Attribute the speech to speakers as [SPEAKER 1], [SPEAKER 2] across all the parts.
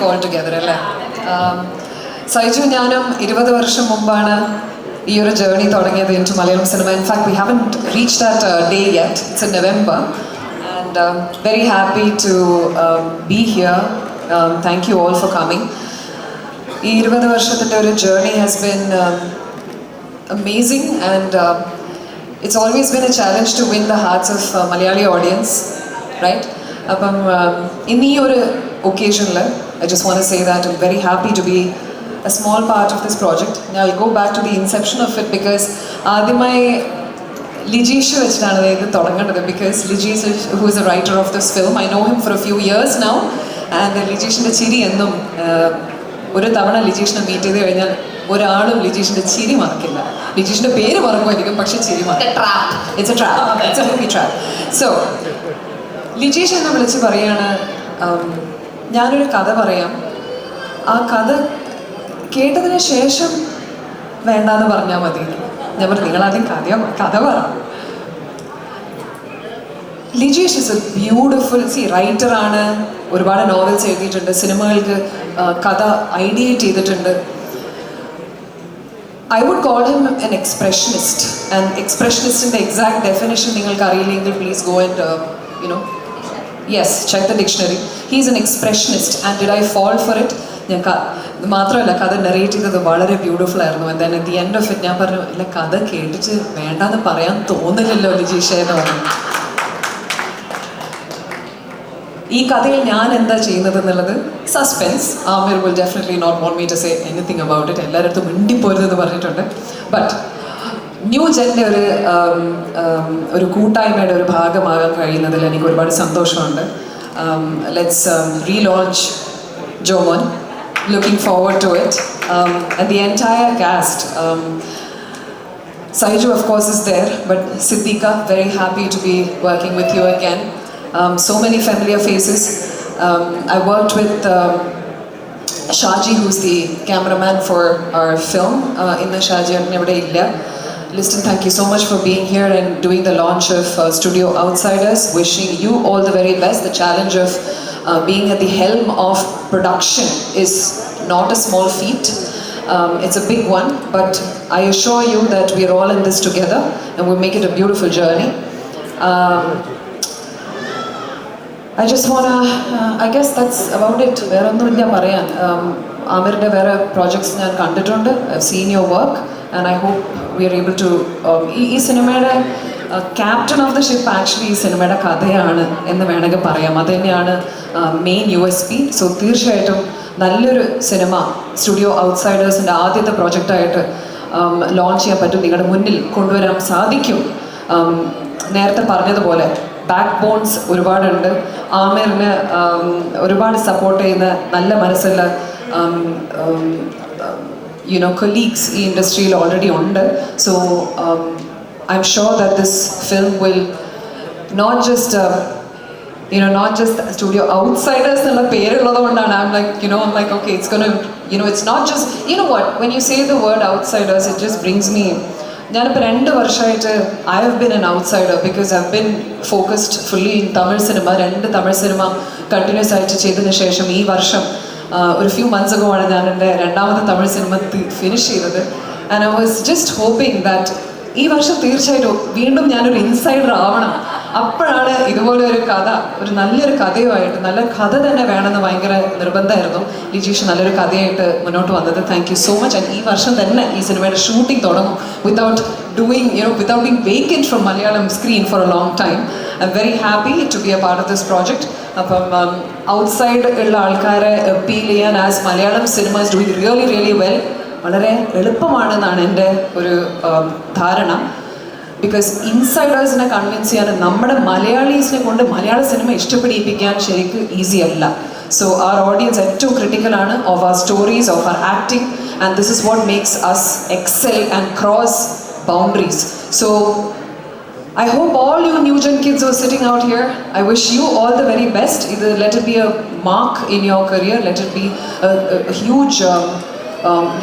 [SPEAKER 1] streak altogether. Saiju Nyanam, 20 varsham mumbana ee oru journey thodangiyathu into Malayalam cinema. In fact, we haven't reached that day yet. It's in November. And very happy to be here. Thank you all for coming. Ee 20 varshathinte oru journey has been amazing, and it's always been a challenge to win the hearts of Malayali audience, right? In this occasion, I just want to say that I'm very happy to be a small part of this project. Now I'll go back to the inception of it, because Lijesh because Lijesh, who is a writer of this film, I know him for a few years now, and Lijesh's chiri endum ഒരു തവണ ലിജീഷിനെ meet ചെയ്ത് കഴിഞ്ഞാൽ ഒരാളും ലിജീഷിന്റെ ചിരി മറക്കില്ല. ലിജീഷിന്റെ പേര് മറക്കുമായിരിക്കും, പക്ഷെ ചിരി മറക്കില്ല. It's A trap, it's A movie trap. So Lijeesh എന്നെ വിളിച്ച് പറയാണ്, ഞാനൊരു കഥ പറയാം, ആ കഥ കേട്ടതിന് ശേഷം വേണ്ടാന്ന് പറഞ്ഞാൽ മതി. ഞാൻ പറഞ്ഞു, നിങ്ങളാദ്യം കഥ പറ. ലിജീഷ് ഇസ് എ ബ്യൂട്ടിഫുൾ റൈറ്ററാണ്, ഒരുപാട് നോവൽസ് എഴുതിയിട്ടുണ്ട്, സിനിമകൾക്ക് കഥ ഐഡിയേറ്റ് ചെയ്തിട്ടുണ്ട്. I would call him an expressionist, and expressionist's exact definition നിങ്ങൾക്ക് അറിയില്ലെങ്കിൽ please go and yes, check the dictionary. He is an expressionist, and did I fall for it? ഞാൻ മാത്രമല്ല, കഥ നെറേറ്റ് ചെയ്തത് വളരെ ബ്യൂട്ടിഫുൾ ആയിരുന്നു. And then at the end of it ഞാൻ പറഞ്ഞു, ഇല്ല, കഥ കേട്ടിട്ട് വേണ്ടാന്ന് പറയാൻ തോന്നില്ലല്ലോ ലിജീഷ എന്ന് പറഞ്ഞു. ഈ കഥയിൽ ഞാൻ എന്താ ചെയ്യുന്നത് എന്നുള്ളത് suspense. Aamir will definitely not want me to say anything about it. എല്ലാവരുടെ മിണ്ടിപ്പോരുതെന്ന് പറഞ്ഞിട്ടുണ്ട്. ബട്ട് ന്യൂ ജെൻ്റെ ഒരു കൂട്ടായ്മയുടെ ഒരു ഭാഗമാകാൻ കഴിയുന്നതിൽ എനിക്ക് ഒരുപാട് സന്തോഷമുണ്ട്. Let's relaunch Jomon. Looking forward to it. And the entire cast. Saiju, of course, is there, but Siddika, very happy to be working with you again. So many familiar faces. I worked with Shaji, who's the cameraman for our film. Inna Shaji nevada illa. Liston, thank you so much for being here and doing the launch of Studio Outsiders. Wishing you all the very best. The challenge of being at the helm of production is not a small feat. It's a big one, but I assure you that we are all in this together, and we'll make it a beautiful journey. I just wanna, I guess that's about it. Vera onnu illa parayan. Amirde vera projects njan kanditundu. I've seen your work, and I hope we are able to ee cinemade captain of the ship actually ee cinemade kathayanu ennu venage parayam. Adeneyanu main USP. So തീർച്ചയായിട്ടും നല്ലൊരു cinema studio ഔട്ട്സൈഡേഴ്സിൻ്റെ ആദ്യത്തെ പ്രോജക്റ്റായിട്ട് launch ചെയ്യാൻ പറ്റും, നിങ്ങളുടെ മുന്നിൽ കൊണ്ടുവരാൻ സാധിക്കും. നേരത്തെ പറഞ്ഞതുപോലെ ബാക്ക് ബോൺസ് ഒരുപാടുണ്ട്. ആമിറിന് ഒരുപാട് സപ്പോർട്ട് ചെയ്യുന്ന നല്ല മനസ്സുള്ള കൊലീഗ്സ് ഈ ഇൻഡസ്ട്രിയിൽ ഓൾറെഡി ഉണ്ട്. So I am sure that this film will not just not just Studio Outsiders എന്നുള്ള പേരുള്ളത് കൊണ്ടാണ് I'm like okay, it's gonna it's not just what, when you say the word outsiders, it just brings me, ഞാനിപ്പോൾ 2 വർഷമായിട്ട് I have been an outsider because I've been focused fully in Tamil cinema. 2 Tamil cinema continuous ആയിട്ട് ചെയ്തതിന് ശേഷം ഈ വർഷം ഒരു few months ago ആണ് ഞാൻ എൻ്റെ 2ാമത്തെ തമിഴ് സിനിമ ഫിനിഷ് ചെയ്തത്. and I was just hoping that ഈ വർഷം തീർച്ചയായിട്ടും വീണ്ടും ഞാനൊരു ഇൻസൈഡർ ആവണം. അപ്പോഴാണ് ഇതുപോലെ ഒരു കഥ, ഒരു നല്ലൊരു കഥയുമായിട്ട്, നല്ല കഥ തന്നെ വേണമെന്ന് ഭയങ്കര നിർബന്ധമായിരുന്നു. ലിജീഷ് നല്ലൊരു കഥയായിട്ട് മുന്നോട്ട് വന്നത്. Thank you so much. And ഈ വർഷം തന്നെ ഈ സിനിമയുടെ ഷൂട്ടിംഗ് തുടങ്ങും without without being vacant from Malayalam screen for a long time. I'm very happy to be a part of this project. അപ്പം ഔട്ട്സൈഡ് ഉള്ള ആൾക്കാരെ അപ്പീൽ ചെയ്യാൻ as Malayalam cinema is doing really really well വളരെ എളുപ്പമാണെന്നാണ് എൻ്റെ ഒരു ധാരണ. Because ഇൻസൈഡേഴ്സിനെ convince ചെയ്യാൻ, നമ്മുടെ മലയാളീസിനെ കൊണ്ട് മലയാള സിനിമ ഇഷ്ടപ്പെടിപ്പിക്കാൻ ശരിക്കും ഈസി അല്ല. സോ അവർ ഓഡിയൻസ് ഏറ്റവും ക്രിട്ടിക്കലാണ് of our stories, of our acting, and this is what makes us excel and cross boundaries. So I hope all you new gen kids who are sitting out here, I wish you all the very best. Either let it be a mark in your career, let it be a huge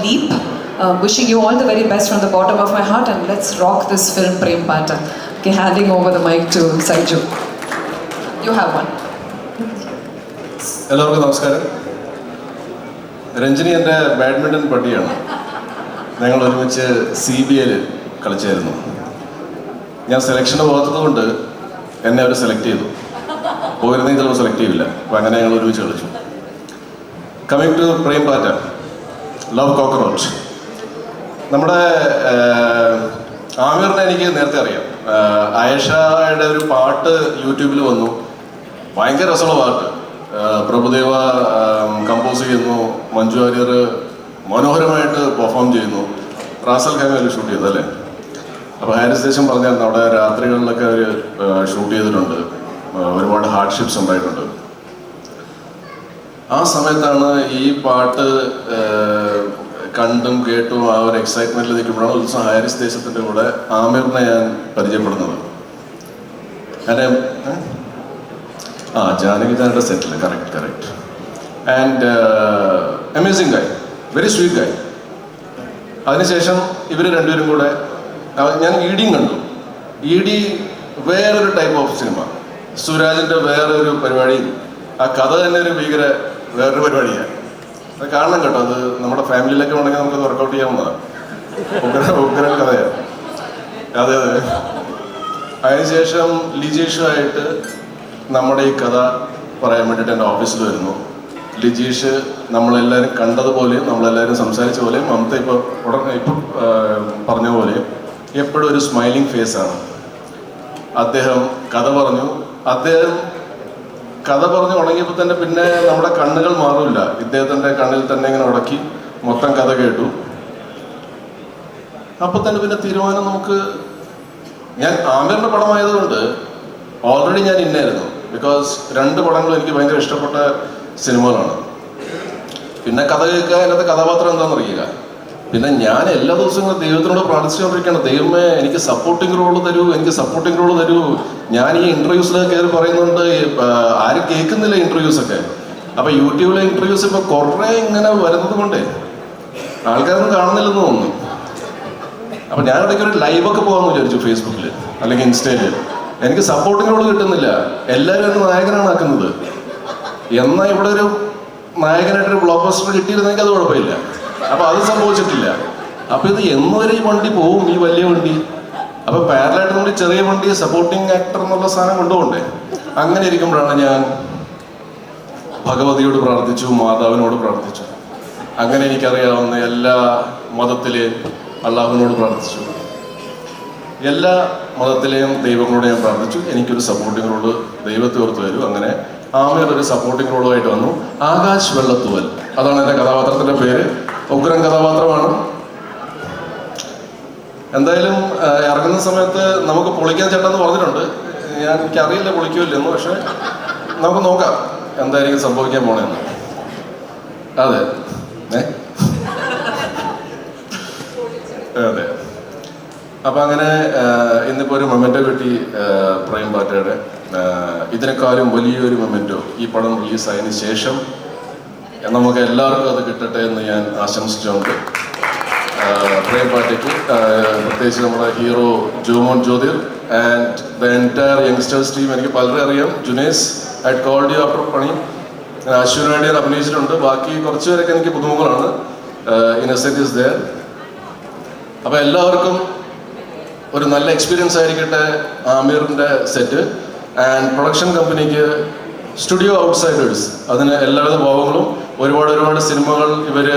[SPEAKER 1] leap. Wishing you all the very best from the bottom of my heart, and let's rock this film Prem Pata. Okay, handing over the mic to Saiju. You have one.
[SPEAKER 2] എല്ലാവർക്കും നമസ്കാരം. രഞ്ജിനി എൻ്റെ badminton പട്ടിയാണ്. ഞങ്ങൾ ഒരുമിച്ച് CBAയിൽ കളിച്ചായിരുന്നു. ഞാൻ സെലക്ഷന് പോകാത്തത് കൊണ്ട് എന്നെ അവർ select ചെയ്തു. പോയിരുന്നെങ്കിൽ ചിലപ്പോൾ സെലക്ട് ചെയ്യില്ല. അപ്പോൾ അങ്ങനെ ഞങ്ങൾ ഒരുമിച്ച് കളിച്ചു. കമ്മിങ് ടു പ്രേം പാറ്റ, ലവ് കോക്കറോച്ച്. നമ്മുടെ ആമിറിനെ എനിക്ക് നേരത്തെ അറിയാം. ആയേഷയുടെ ഒരു പാട്ട് യൂട്യൂബിൽ വന്നു, ഭയങ്കര രസമുള്ള പാട്ട്. പ്രഭുദേവ കമ്പോസ് ചെയ്യുന്നു, മഞ്ജു വാര്യർ മനോഹരമായിട്ട് പെർഫോം ചെയ്യുന്നു. റാസൽ ഖൈമയിൽ ഷൂട്ട് ചെയ്തല്ലേ. അപ്പോൾ ഹാരിസ് ദേശം പറഞ്ഞായിരുന്നു അവിടെ രാത്രികളിലൊക്കെ അവർ ഷൂട്ട് ചെയ്തിട്ടുണ്ട്, ഒരുപാട് ഹാർഡ്ഷിപ്സ് ഉണ്ടായിട്ടുണ്ട്. ആ സമയത്താണ് ഈ പാട്ട് കണ്ടും കേട്ടും ആ ഒരു എക്സൈറ്റ്മെന്റിൽ നിൽക്കുമ്പോഴാണ് ഒരു ദിവസം ഹാരിസ് ദേശത്തിൻ്റെ കൂടെ ആമിറിനെ ഞാൻ പരിചയപ്പെടുന്നത്. കാരണം ജാനകി ജാനയുടെ സെറ്റിൽ. Correct. And amazing guy, very sweet guy. അതിനുശേഷം ഇവർ രണ്ടുപേരും കൂടെ ഞാൻ ഇഡിയും കണ്ടു. ഇഡി വേറൊരു ടൈപ്പ് ഓഫ് സിനിമ, സുരാജിൻ്റെ വേറൊരു പരിപാടി. ആ കഥ തന്നെ ഒരു വേറൊരു പരിപാടിയാണ്. അത് കാണണം കേട്ടോ. അത് നമ്മുടെ ഫാമിലിയിലൊക്കെ ഉണ്ടെങ്കിൽ നമുക്കത് വർക്കൗട്ട് ചെയ്യാവുന്നതാണ്. ഉഗ്രൻ കഥയാണ്. അതെ. അതിനുശേഷം ലിജീഷുമായിട്ട് നമ്മുടെ ഈ കഥ പറയാൻ വേണ്ടിയിട്ട് എൻ്റെ ഓഫീസിൽ വരുന്നു. ലിജീഷ് നമ്മളെല്ലാവരും കണ്ടതുപോലെയും നമ്മളെല്ലാവരും സംസാരിച്ച പോലെയും മമത ഇപ്പം പറഞ്ഞ പോലെയും എപ്പോഴും ഒരു സ്മൈലിംഗ് ഫേസാണ്. അദ്ദേഹം കഥ പറഞ്ഞു ഉണങ്ങിയപ്പോൾ തന്നെ പിന്നെ നമ്മുടെ കണ്ണുകൾ മാറില്ല. ഇദ്ദേഹത്തിൻ്റെ കണ്ണിൽ തന്നെ ഇങ്ങനെ ഉടക്കി മൊത്തം കഥ കേട്ടു. അപ്പോൾ തന്നെ പിന്നെ തീരുമാനം നമുക്ക്, ഞാൻ ആമിറിൻ്റെ പടമായതുകൊണ്ട് ഓൾറെഡി ഞാൻ ഇന്നായിരുന്നു. ബിക്കോസ് 2 പടങ്ങളും എനിക്ക് ഭയങ്കര ഇഷ്ടപ്പെട്ട സിനിമകളാണ്. പിന്നെ കഥ കേൾക്കുക, അതിനകത്ത് കഥാപാത്രം എന്താണെന്ന് അറിയുക. പിന്നെ ഞാൻ എല്ലാ ദിവസവും ദൈവത്തിനോട് പ്രാർത്ഥിച്ചുകൊണ്ടിരിക്കുകയാണ്, ദൈവമേ എനിക്ക് സപ്പോർട്ടിംഗ് റോള് തരൂ. ഞാൻ ഈ ഇൻ്റർവ്യൂസിലൊക്കെ കയറി പറയുന്നുണ്ട്, ആരും കേൾക്കുന്നില്ല ഇൻ്റർവ്യൂസൊക്കെ. അപ്പോൾ യൂട്യൂബിലെ ഇൻ്റർവ്യൂസ് ഇപ്പോൾ കുറേ ഇങ്ങനെ വരുന്നത് കൊണ്ടേ ആൾക്കാരൊന്നും കാണുന്നില്ലെന്ന് തോന്നുന്നു. അപ്പോൾ ഞാൻ ഇടയ്ക്ക് ഒരു ലൈവൊക്കെ പോകാമെന്ന് വിചാരിച്ചു, ഫേസ്ബുക്കിൽ അല്ലെങ്കിൽ ഇൻസ്റ്റയിൽ. എനിക്ക് സപ്പോർട്ടിംഗ് റോള് കിട്ടുന്നില്ല, എല്ലാവരും എന്നെ നായകനാണ് ആക്കുന്നത്. എന്നാൽ ഇവിടെ ഒരു നായകനായിട്ടൊരു ബ്ലോക്ക് ബസ്റ്റർ കിട്ടിയിരുന്നെങ്കിൽ അത് കുഴപ്പമില്ല. അപ്പോൾ അത് സംഭവിച്ചിട്ടില്ല. അപ്പോൾ ഇത് എന്നുവരെ ഈ വണ്ടി പോവും, ഈ വലിയ വണ്ടി? അപ്പോൾ പാരലായിട്ട് നമ്മൾ ചെറിയ വണ്ടി സപ്പോർട്ടിങ് ആക്ടർ എന്നുള്ള സാധനം കൊണ്ടുപോകണ്ടേ. അങ്ങനെ ഇരിക്കുമ്പോഴാണ് ഞാൻ ഭഗവതിയോട് പ്രാർത്ഥിച്ചു, മാതാവിനോട് പ്രാർത്ഥിച്ചു. അങ്ങനെ എനിക്കറിയാവുന്ന എല്ലാ മതത്തിലെയും അള്ളാഹുവിനോട് പ്രാർത്ഥിച്ചു. എല്ലാ മതത്തിലെയും ദൈവങ്ങളോട് ഞാൻ പ്രാർത്ഥിച്ചു, എനിക്കൊരു സപ്പോർട്ടിംഗ് റോള് ദൈവത്തെ ഓർത്ത് വരും. അങ്ങനെ ആമിർ ഒരു സപ്പോർട്ടിംഗ് റോളുമായിട്ട് വന്നു. ആകാശ് വെള്ളത്തൂവൽ, അതാണ് എൻ്റെ കഥാപാത്രത്തിൻ്റെ പേര്. ഉഗ്രൻ കഥാപാത്രമാണ്. എന്തായാലും ഇറങ്ങുന്ന സമയത്ത് നമുക്ക് പൊളിക്കാൻ ചേട്ടന്ന് പറഞ്ഞിട്ടുണ്ട്. എനിക്കറിയില്ല പൊളിക്കുമില്ലെന്ന്, പക്ഷെ നമുക്ക് നോക്കാം എന്തായിരിക്കും സംഭവിക്കാൻ പോണെന്ന്. അതെ അതെ. അപ്പം അങ്ങനെ ഇന്നിപ്പോൾ ഒരു മൊമെൻറ്റോ കിട്ടി പ്രേം പാറ്റയുടെ. ഇതിനേക്കാളും വലിയൊരു മൊമെൻറ്റോ ഈ പടം റിലീസായതിനു ശേഷം നമുക്ക് എല്ലാവർക്കും അത് കിട്ടട്ടെ എന്ന് ഞാൻ ആശംസിച്ചുകൊണ്ട് പ്രേം പാറ്റയ്ക്ക്, പ്രത്യേകിച്ച് നമ്മുടെ hero Jomon Jyothir and the entire youngsters team. എനിക്ക് പലരെ അറിയാം. ജുനേസ് ഐ കോൾഡ് യു ആഫ്റ്റർ പണി. അശ്വനാടിയൻ അഭിനയിച്ചിട്ടുണ്ട്. ബാക്കി കുറച്ച് പേരൊക്കെ എനിക്ക് പുതുമുഖങ്ങളാണ്. Innocent is there. അപ്പോൾ എല്ലാവർക്കും ഒരു നല്ല എക്സ്പീരിയൻസ് ആയിരിക്കട്ടെ ആമിറിൻ്റെ സെറ്റ്. ആൻഡ് പ്രൊഡക്ഷൻ കമ്പനിക്ക് സ്റ്റുഡിയോ ഔട്ട്സൈഡേഴ്സ്, അതിന് എല്ലാവിധ ഭാവങ്ങളും. ഒരുപാട് സിനിമകൾ ഇവർ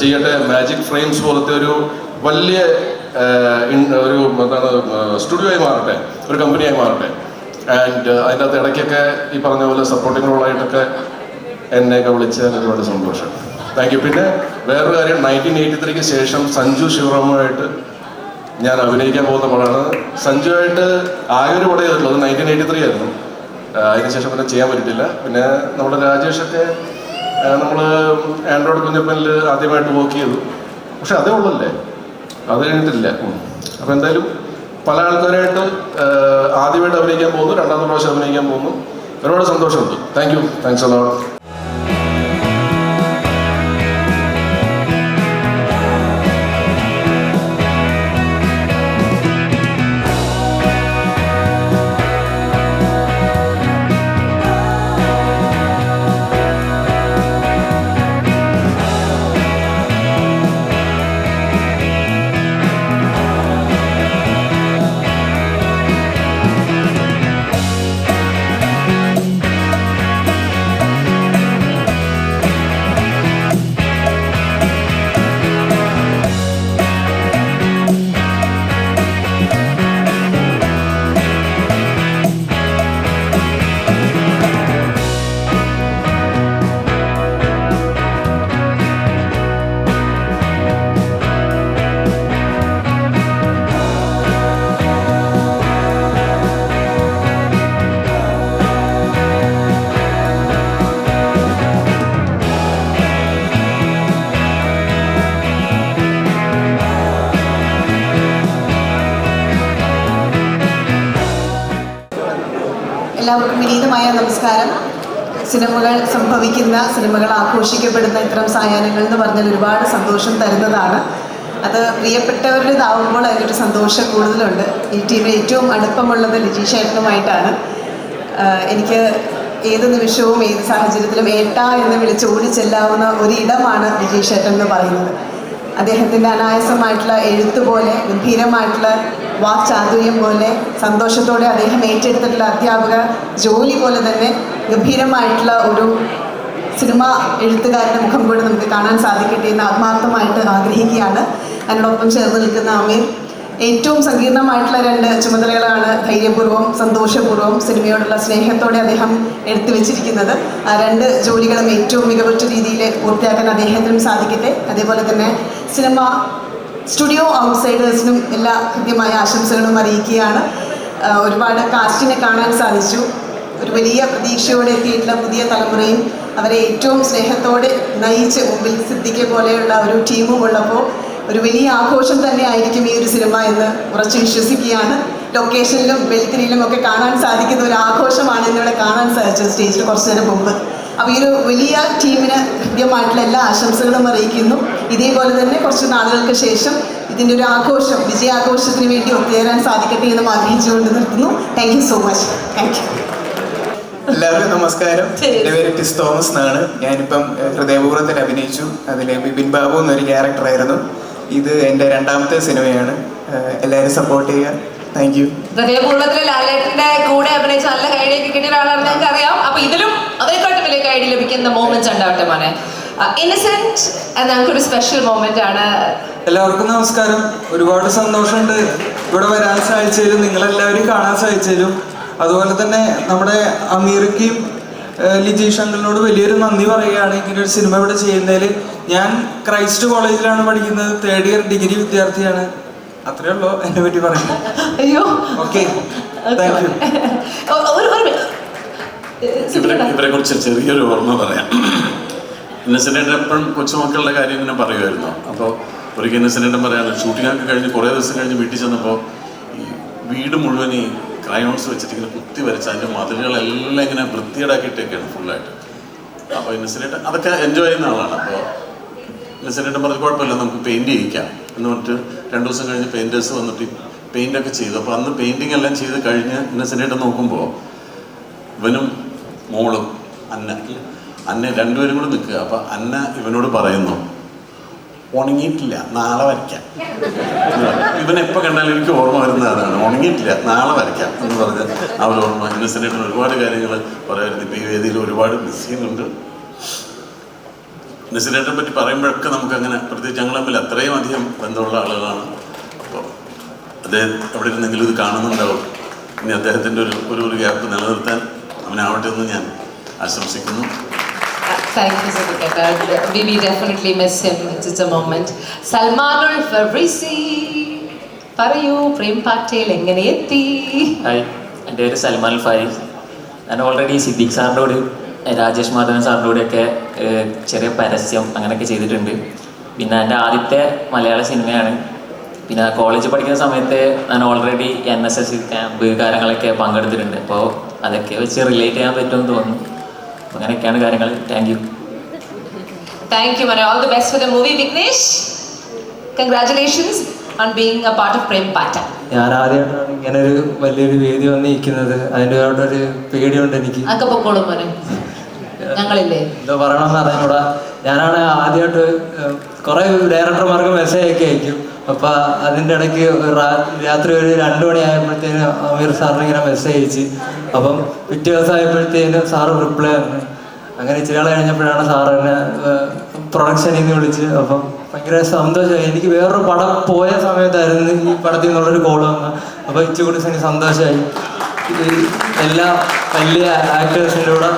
[SPEAKER 2] ചെയ്യട്ടെ. മാജിക് ഫ്രെയിംസ് പോലത്തെ ഒരു വലിയ ഒരു സ്റ്റുഡിയോ ആയി മാറട്ടെ, ഒരു കമ്പനിയായി മാറട്ടെ. ആൻഡ് അതിൻ്റെ അകത്ത് ഇടയ്ക്കൊക്കെ ഈ പറഞ്ഞ പോലെ സപ്പോർട്ടിംഗ് റോളായിട്ടൊക്കെ എന്നെയൊക്കെ വിളിച്ചാൽ ഒരുപാട് സന്തോഷം. Thank you. പിന്നെ വേറൊരു കാര്യം, 1983 ശേഷം സഞ്ജു ശിവറാമുമായിട്ട് ഞാൻ അഭിനയിക്കാൻ പോകുന്ന പടമാണ്. സഞ്ജുവായിട്ട് ആകെ ഒരു പടം ചെയ്തിട്ടുള്ളൂ, അത് 1983 ആയിരുന്നു. അതിനുശേഷം പിന്നെ ചെയ്യാൻ പറ്റിയിട്ടില്ല. പിന്നെ നമ്മുടെ രാജേഷൊക്കെ നമ്മൾ ആൻഡ്രോയിഡ് കുഞ്ഞപ്പനിൽ ആദ്യമായിട്ട് വർക്ക് ചെയ്തു. പക്ഷെ അതേ ഉള്ളല്ലേ, അത് കഴിഞ്ഞിട്ടില്ല. അപ്പോൾ എന്തായാലും പല ആൾക്കാരായിട്ട് ആദ്യമായിട്ട് അഭിനയിക്കാൻ പോകുന്നു, രണ്ടാമത്തെ പ്രാവശ്യം അഭിനയിക്കാൻ പോകുന്നു. ഒരുപാട് സന്തോഷമുണ്ട്. Thank you. Thanks a lot.
[SPEAKER 3] ഹൃദ്യമായ നമസ്കാരം. സിനിമകൾ സംഭവിക്കുന്ന, സിനിമകൾ ആഘോഷിക്കപ്പെടുന്ന ഇത്തരം സായാഹ്നങ്ങൾ എന്ന് പറഞ്ഞാൽ ഒരുപാട് സന്തോഷം തരുന്നതാണ്. അത് പ്രിയപ്പെട്ടവരുടേതാവുമ്പോൾ അതിനൊരു സന്തോഷം കൂടുതലുണ്ട്. ഈ ടീമിൽ ഏറ്റവും അടുപ്പമുള്ളത് ലിജീഷ് ഏട്ടനുമായിട്ടാണ്. എനിക്ക് ഏത് നിമിഷവും ഏത് സാഹചര്യത്തിലും ഏട്ടാ എന്ന് വിളിച്ച് ഓടിച്ചെല്ലാവുന്ന ഒരിടമാണ് ലിജീഷ് ഏട്ടൻ എന്ന് പറയുന്നത്. അദ്ദേഹത്തിൻ്റെ അനായാസമായിട്ടുള്ള എഴുത്ത് പോലെ, ഗംഭീരമായിട്ടുള്ള വാക്ചാതുര്യം പോലെ, സന്തോഷത്തോടെ അദ്ദേഹം ഏറ്റെടുത്തിട്ടുള്ള അധ്യാപക ജോലി പോലെ തന്നെ ഗംഭീരമായിട്ടുള്ള ഒരു സിനിമ എഴുത്തുകാരുടെ മുഖം കൂടെ നമുക്ക് കാണാൻ സാധിക്കട്ടെ എന്ന് ആത്മാർത്ഥമായിട്ട് ആഗ്രഹിക്കുകയാണ്. അതിനോടൊപ്പം ചേർന്ന് നിൽക്കുന്ന അമീർ. ഏറ്റവും സങ്കീർണമായിട്ടുള്ള 2 ചുമതലകളാണ് ധൈര്യപൂർവ്വം സന്തോഷപൂർവ്വം സിനിമയോടുള്ള സ്നേഹത്തോടെ അദ്ദേഹം എടുത്തു വെച്ചിരിക്കുന്നത്. ആ 2 ജോലികളും ഏറ്റവും മികവുറ്റ രീതിയിൽ പൂർത്തിയാക്കാൻ അദ്ദേഹത്തിനും സാധിക്കട്ടെ. അതേപോലെ തന്നെ സിനിമ സ്റ്റുഡിയോ ഔട്ട്സൈഡേഴ്സിനും എല്ലാ കൃത്യമായ ആശംസകളും അറിയിക്കുകയാണ്. ഒരുപാട് കാസ്റ്റിനെ കാണാൻ സാധിച്ചു. ഒരു വലിയ പ്രതീക്ഷയോടെ എത്തിയിട്ടുള്ള പുതിയ തലമുറയും അവരെ ഏറ്റവും സ്നേഹത്തോടെ നയിച്ച് മുമ്പിൽ സിദ്ദിഖെ പോലെയുള്ള ഒരു ടീമും ഉള്ളപ്പോൾ ഒരു വലിയ ആഘോഷം തന്നെ ആയിരിക്കും ഈ ഒരു സിനിമ എന്ന് ഉറച്ചു വിശ്വസിക്കുകയാണ്. ലൊക്കേഷനിലും വെൽക്കരിയിലും ഒക്കെ കാണാൻ സാധിക്കുന്ന ഒരു ആഘോഷമാണ് ഇന്നിവിടെ കാണാൻ സാധിച്ചത് സ്റ്റേജിൽ കുറച്ചു നേരം മുമ്പ്. അപ്പോൾ ഈ ഒരു വലിയ ടീമിന് കൃത്യമായിട്ടുള്ള എല്ലാ ആശംസകളും അറിയിക്കുന്നു. ഇതേപോലെ തന്നെ കുറച്ച് നാളുകൾക്ക് ശേഷം ഇതിൻ്റെ ഒരു ആഘോഷം, വിജയാഘോഷത്തിന് വേണ്ടി ഒത്തുചേരാൻ സാധിക്കട്ടെ എന്നും ആഗ്രഹിച്ചുകൊണ്ട് നിർത്തുന്നു. Thank you so much. Thank U.
[SPEAKER 4] എല്ലാവർക്കും നമസ്കാരം. എൻ്റെ പേര് ടിസ് തോമസ് എന്നാണ്. ഞാനിപ്പം ഹൃദയപൂർവ്വത്തിൽ അഭിനയിച്ചു. അതിൽ ബിപിൻ ബാബു എന്നൊരു ക്യാരക്ടറായിരുന്നു. ഇത് എൻ്റെ 2ാമത്തെ സിനിമയാണ്. എല്ലാവരും സപ്പോർട്ട് ചെയ്യുക. Thank you.
[SPEAKER 5] ഹൃദയപൂർവ്വത്തിലെ ലാലേട്ടൻ്റെ കൂടെ അഭിനയിച്ച നല്ല കൈഡിയൊക്കെ കിട്ടിയ ഒരാളാണ് ഞങ്ങൾക്ക് അറിയാം. അപ്പൊ ഇതിലും അതിനെക്കാട്ടും വലിയ കൈഡി ലഭിക്കുന്ന മോമെന്റ്സ് ഉണ്ടാവട്ടെ മോനെ. ഇന്നസെന്റ് ഞങ്ങൾക്കൊരു സ്പെഷ്യൽ മൊമെന്റ് ആണ്.
[SPEAKER 6] എല്ലാവർക്കും നമസ്കാരം. ഒരുപാട് സന്തോഷമുണ്ട് ഇവിടെ വരാൻ സാധിച്ചതിലും നിങ്ങളെല്ലാവരും കാണാൻ സാധിച്ചതിലും. അതുപോലെ തന്നെ നമ്മുടെ അമീർക്കും ലിജീഷ് അങ്കിളിനോട് വലിയൊരു നന്ദി പറയുകയാണ് ഇങ്ങനെ ഒരു സിനിമ ഇവിടെ ചെയ്യുന്നതിൽ. ഞാൻ ക്രൈസ്റ്റ് കോളേജിലാണ് പഠിക്കുന്നത്. 3rd ഇയർ ഡിഗ്രി വിദ്യാർത്ഥിയാണ്. അത്രേ ഉള്ളൂ എന്നെ പറ്റി പറയുന്നത്.
[SPEAKER 5] അയ്യോ,
[SPEAKER 6] ഓക്കെ, താങ്ക് യു.
[SPEAKER 2] ഇവരെ കുറിച്ച് ചെറിയൊരു ഓർമ്മ പറയാം. ഇന്നസെൻ്റ് എപ്പോഴും കൊച്ചുമക്കളുടെ കാര്യം ഇങ്ങനെ പറയുമായിരുന്നു. അപ്പോൾ ഒരിക്കൽ ഇന്നസെൻ്റ് പറയാണ്, ഷൂട്ടിങ്ങൊക്കെ കഴിഞ്ഞ് കുറേ ദിവസം കഴിഞ്ഞ് വീട്ടിൽ ചെന്നപ്പോൾ ഈ വീട് മുഴുവൻ ഈ ക്രയോൺസ് വെച്ചിട്ട് ഇങ്ങനെ കുത്തി വരച്ച് അതിൻ്റെ മതിലുകളെല്ലാം ഇങ്ങനെ വൃത്തിയേടാക്കിയിട്ടൊക്കെയാണ് ഫുള്ളായിട്ട്. അപ്പോൾ ഇന്നസെൻ്റ് അതൊക്കെ എൻജോയ് ചെയ്യുന്ന ആളാണ്. അപ്പോൾ ഇന്നസെൻ്റ് പറഞ്ഞത് കുഴപ്പമില്ല, നമുക്ക് പെയിൻറ്റ് ചെയ്യിക്കാം എന്ന് പറഞ്ഞിട്ട് 2 ദിവസം കഴിഞ്ഞ് പെയിൻറ്റേഴ്സ് വന്നിട്ട് പെയിൻ്റൊക്കെ ചെയ്തു. അപ്പോൾ അന്ന് പെയിൻറ്റിങ് എല്ലാം ചെയ്ത് കഴിഞ്ഞ് ഇന്നസെൻ്റ് നോക്കുമ്പോൾ ഇവനും മോളും അന്ന 2 പേരും കൂടെ നിൽക്കുക. അപ്പോൾ അന്ന ഇവനോട് പറയുന്നു, ഉണങ്ങിയിട്ടില്ല, നാളെ വരയ്ക്കാം. ഇവനെപ്പോൾ കണ്ടാലും എനിക്ക് ഓർമ്മ വരുന്ന അതാണ്, ഉണങ്ങിയിട്ടില്ല, നാളെ വരയ്ക്കാം എന്ന് പറഞ്ഞ് ആ ഒരു ഓർമ്മ. ഇന്നസെൻ്റ് ഒരുപാട് കാര്യങ്ങൾ പറയായിരുന്നു. ഇപ്പോൾ ഈ വേദിയിൽ ഒരുപാട് മിസ് ചെയ്യുന്നുണ്ട്. ഇന്നസെൻ്റിനെ പറ്റി പറയുമ്പോഴൊക്കെ നമുക്കങ്ങനെ, പ്രത്യേകിച്ച് ഞങ്ങൾ തമ്മിൽ അത്രയും അധികം ബന്ധമുള്ള ആളുകളാണ്. അപ്പോൾ അദ്ദേഹം എവിടെ ഇരുന്നെങ്കിലും ഇത് കാണുന്നുണ്ടാവും. ഇനി അദ്ദേഹത്തിൻ്റെ ഒരു ഗ്യാപ്പ് നിലനിർത്താൻ അവനാവട്ടെ എന്ന് ഞാൻ ആശംസിക്കുന്നു.
[SPEAKER 5] Thank you, Siddhika. We definitely miss him. It's a moment. Salmanul Farisi, പറയൂ, പ്രേം പാട്ടേൽ എങ്ങനെ എത്തി?
[SPEAKER 7] ഹായ്, എൻ്റെ പേര് സൽമാനുൽ ഫാരിസ്. ഞാൻ ഓൾറെഡി സിദ്ദിഖ് സാറിൻ്റെ കൂടെ, രാജേഷ് മാധവൻ സാറിൻ്റെ കൂടെയൊക്കെ ചെറിയ പരസ്യം അങ്ങനെയൊക്കെ ചെയ്തിട്ടുണ്ട്. പിന്നെ എൻ്റെ ആദ്യത്തെ മലയാള സിനിമയാണ്. പിന്നെ കോളേജ് പഠിക്കുന്ന സമയത്ത് ഞാൻ ഓൾറെഡി NSS ക്യാമ്പ് കാര്യങ്ങളൊക്കെ പങ്കെടുത്തിട്ടുണ്ട്. അപ്പോൾ അതൊക്കെ വെച്ച് റിലേറ്റ് ചെയ്യാൻ പറ്റുമെന്ന് തോന്നുന്നു. അങ്ങനെയൊക്കെയാണ് കാര്യങ്ങൾ. Thank you.
[SPEAKER 5] Thank you, man. All the best for the movie, Vignesh. Congratulations on being a part of Prem Pata.
[SPEAKER 6] ഞാൻ ആദ്യമായിട്ടാണ് ഇങ്ങനെ ഒരു വലിയൊരു വേദി വന്നിരിക്കുന്നത്. അതിൻ്റെ ഒരു പേടിയുണ്ട് എനിക്ക്.
[SPEAKER 5] അതൊക്കെ പൊക്കോളും മോനെ, ഞങ്ങളില്ലേ.
[SPEAKER 6] എന്തോ പറയണമെന്ന് അറിഞ്ഞൂടാ. ഞാനാണ് ആദ്യമായിട്ട് കുറേ ഡയറക്ടർമാർക്ക് മെസ്സേജ് ഒക്കെ അയക്കും. അപ്പം അതിൻ്റെ ഇടയ്ക്ക് രാത്രി ഒരു 2 മണിയായപ്പോഴത്തേന് അമീർ സാറിന് ഇങ്ങനെ മെസ്സേജ് അയച്ച്. അപ്പം പിറ്റേ ദിവസം ആയപ്പോഴത്തേന് സാറ് റിപ്ലൈ തന്നു. അങ്ങനെ ഇച്ചിരി നാൾ കഴിഞ്ഞപ്പോഴാണ് സാറ് എന്നെ പ്രൊഡക്ഷനിൽ നിന്ന് വിളിച്ച്. അപ്പം ഭയങ്കര സന്തോഷമായി. എനിക്ക് വേറൊരു പടം പോയ സമയത്തായിരുന്നു ഈ പടത്തിൽ നിന്നുള്ളൊരു കോൾ വന്നത്. അപ്പോൾ ഇച്ചിരി കൂടി എനിക്ക് സന്തോഷമായി. എല്ലാ വലിയ ആക്ടേഴ്സിൻ്റെ കൂടെ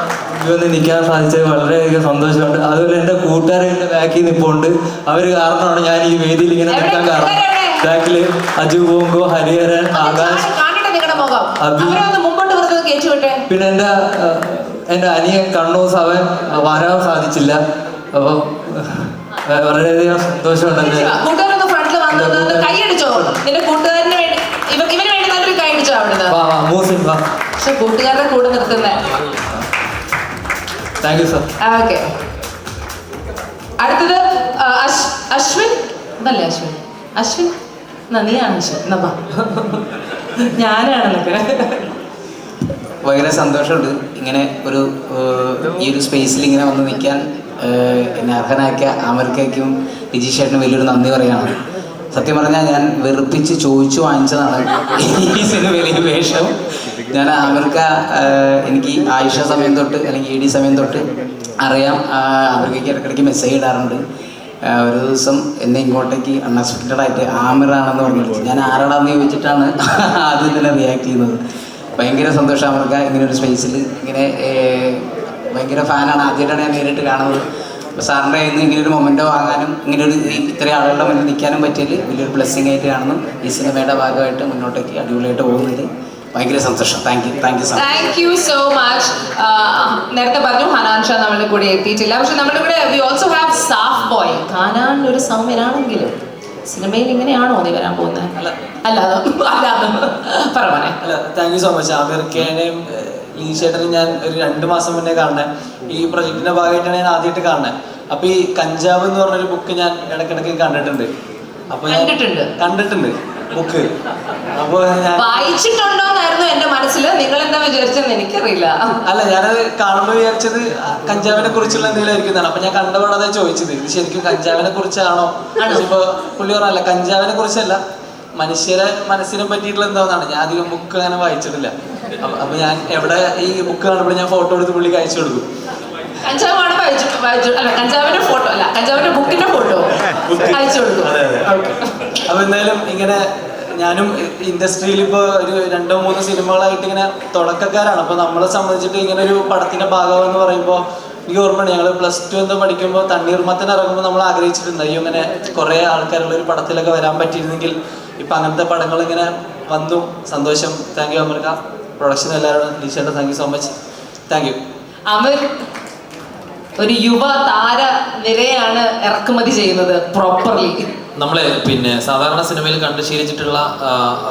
[SPEAKER 6] വന്ന് നിൽക്കാൻ സാധിച്ചത് വളരെയധികം സന്തോഷമുണ്ട്. അതുപോലെ എൻ്റെ കൂട്ടുകാർ എൻ്റെ ബാക്കിൽ നിൽപ്പുണ്ട്. അവർ കാരണമാണ് ഞാൻ ഈ വേദിയിൽ ഇങ്ങനെ നിൽക്കാൻ കാരണം. ബാക്കിൽ അജു ബോങ്കോ, ഹരിഹരൻ, ആകാശ്, അഭി, പിന്നെ എൻ്റെ അനിയൻ കണ്ണൂസ്, അവൻ വരാൻ സാധിച്ചില്ല. അപ്പം വളരെയധികം സന്തോഷമുണ്ട്.
[SPEAKER 5] കൂട്ടുകാരൊന്ന് ഫ്രണ്ടിൽ വന്നു കൈയടിച്ചോ. നിന്റെ കൂട്ടുകാരന് വേണ്ടി, ഇവന് വേണ്ടി നല്ലൊരു കൈ പിടിച്ചോ അവിടുന്ന്.
[SPEAKER 6] വാ വാ മൂസിൻ വാ.
[SPEAKER 5] പക്ഷെ കൂട്ടുകാരുടെ കൂടെ നിർത്തുന്നേ.
[SPEAKER 6] Thank you sir.
[SPEAKER 5] ഓക്കെ, അടുത്തത് അശ്വിൻ എന്നല്ലേ? അശ്വിൻ നീയാണ് അശ്വിൻ. എന്നാ ഞാനാണെന്നൊക്കെ.
[SPEAKER 8] ഭയങ്കര സന്തോഷമുണ്ട് ഇങ്ങനെ ഒരു ഈ ഒരു സ്പേസിൽ ഇങ്ങനെ വന്ന് നിൽക്കാൻ എന്നെ അർഹനാക്കിയ അമർക്കയ്ക്കും ലിജീഷേട്ടനും വലിയൊരു നന്ദി പറയുകയാണ്. സത്യം പറഞ്ഞാൽ ഞാൻ വെറുപ്പിച്ച് ചോദിച്ചു വാങ്ങിച്ചതാണ് ഈ സിനിമയിലെ വേഷം. ഞാൻ അമർക്ക എനിക്ക് ആയിഷ സമയം തൊട്ട് അല്ലെങ്കിൽ ED സമയം തൊട്ട് അറിയാം. അമർക്കയ്ക്ക് ഇടയ്ക്കിടയ്ക്ക് മെസ്സേജ് ഇടാറുണ്ട്. ഒരു ദിവസം എന്നെ ഇങ്ങോട്ടേക്ക് അൺഎക്സ്പെക്റ്റഡ് ആയിട്ട് ആമിറാണെന്ന് പറഞ്ഞിട്ട് ഞാൻ ആരാടാന്ന് ചോദിച്ചിട്ടാണ് ആദ്യം തന്നെ റിയാക്ട് ചെയ്യുന്നത്. ഭയങ്കര സന്തോഷം അമർക്ക ഇങ്ങനെ ഒരു സ്പേസിൽ ഇങ്ങനെ ഭയങ്കര ഫാനാണ്. ആദ്യമായിട്ടാണ് ഞാൻ നേരിട്ട് കാണുന്നത്. അപ്പോൾ സാറിൻ്റെ കയ്യിൽ നിന്ന് ഇങ്ങനൊരു മൊമെൻറ്റോ വാങ്ങാനും ഇങ്ങനെ ഒരു ഇത്രയും ആളുകളുടെ മുന്നിൽ നിൽക്കാനും പറ്റിയതിൽ വലിയൊരു ബ്ലെസ്സിങ് ആയിട്ട് കാണുന്നു. ഈ സിനിമയുടെ ഭാഗമായിട്ട് മുന്നോട്ടേക്ക് അടിപൊളിയായിട്ട് പോകുന്നതിൽ ഭയങ്കര സന്തോഷം. Thank you so much.
[SPEAKER 5] Thank you so much. നേരത്തെ പറഞ്ഞു ഹനാൻ ഷാ നമ്മുടെ കൂടെ എത്തിയിട്ടില്ല, പക്ഷെ നമ്മുടെ കൂടെ we also have Saaf boy. Hanan ഒരു സൗമ്യനാണെങ്കിലും സിനിമയിൽ ഇങ്ങനെയാണോ നീ വരാൻ പോകുന്നത്? അല്ലാതെ പറയാനേ.
[SPEAKER 9] അല്ല, താങ്ക് യു സോ മച്ച്. ആമിർക്കേനെയും ലീശേട്ടനും ഞാൻ ഒരു 2 മാസം മുന്നേ കാണണേ. ഈ പ്രൊജക്ടിന്റെ ഭാഗമായിട്ടാണ് ഞാൻ ആദ്യമായിട്ട് കാണുന്നത്. അപ്പൊ ഈ കഞ്ചാവ് എന്ന് പറഞ്ഞൊരു ബുക്ക് ഞാൻ ഇടയ്ക്കിടയ്ക്ക് കണ്ടിട്ടുണ്ട്. അപ്പൊ കണ്ടിട്ടുണ്ട് ബുക്ക്. അപ്പൊ ഞാൻ
[SPEAKER 5] വായിച്ചിട്ടുണ്ടോന്നായിരുന്നു എന്റെ മനസ്സിൽ. നിങ്ങൾ എന്താ വിചാരിച്ചെന്ന് എനിക്കറിയില്ല.
[SPEAKER 9] അല്ല, ഞാനത് കാണുമ്പോൾ വിചാരിച്ചത് കഞ്ചാവിനെ കുറിച്ചുള്ള എന്തെങ്കിലും ആയിരിക്കുന്നതാണ്. അപ്പൊ ഞാൻ കണ്ടപാടതെ ചോദിച്ചത് ഇത് ശരിക്കും കഞ്ചാവിനെ കുറിച്ചാണോ? ഇപ്പൊ പുള്ളി പറഞ്ഞല്ല, കഞ്ചാവിനെ കുറിച്ചല്ല, മനുഷ്യരെ മനസ്സിനെ പറ്റിയിട്ടുള്ള എന്താണെന്നാണ്. ഞാൻ അധികം ബുക്ക് അങ്ങനെ വായിച്ചിട്ടില്ല. അപ്പൊ ഞാൻ എവിടെ ഈ ബുക്ക് കാണുമ്പോൾ ഞാൻ ഫോട്ടോ എടുത്ത് പുള്ളിക്ക് അയച്ചു കൊടുക്കും.
[SPEAKER 5] കഞ്ചാവാണ് അല്ല, കഞ്ചാവിന്റെ ഫോട്ടോ അല്ല, കഞ്ചാവിന്റെ ബുക്കിന്റെ ഫോട്ടോ അയച്ചു കൊടുക്കും.
[SPEAKER 9] അപ്പൊ എന്തായാലും ഇങ്ങനെ ഞാനും ഇൻഡസ്ട്രിയിൽ ഇപ്പോൾ ഒരു 2-3 സിനിമകളായിട്ട് ഇങ്ങനെ തുടക്കക്കാരാണ്. അപ്പോൾ നമ്മളെ സംബന്ധിച്ചിട്ട് ഇങ്ങനെ ഒരു പടത്തിന്റെ ഭാഗമെന്ന് പറയുമ്പോൾ എനിക്ക് ഓർമ്മയുണ്ട്, ഞങ്ങൾ +2 എന്തോ പഠിക്കുമ്പോൾ തണ്ണീർമത്തൻ ഇറങ്ങുമ്പോൾ നമ്മൾ ആഗ്രഹിച്ചിട്ടുണ്ട്, അയ്യോ ഇങ്ങനെ കുറേ ആൾക്കാരുള്ള ഒരു പടത്തിലൊക്കെ വരാൻ പറ്റിയിരുന്നെങ്കിൽ. ഇപ്പം അങ്ങനത്തെ പടങ്ങൾ ഇങ്ങനെ വന്നു. സന്തോഷം. താങ്ക് യു അമർക്ക, പ്രൊഡക്ഷൻ എല്ലാവരോടും. ലീശേട്ടാ thank you so much. Thank you.
[SPEAKER 5] Amar ഒരു യുവ താര നിരയാണ് ഇറക്കുമതി ചെയ്യുന്നത് പ്രോപ്പർലി.
[SPEAKER 10] നമ്മളെ പിന്നെ സാധാരണ സിനിമയിൽ കണ്ടു ശീലിച്ചിട്ടുള്ള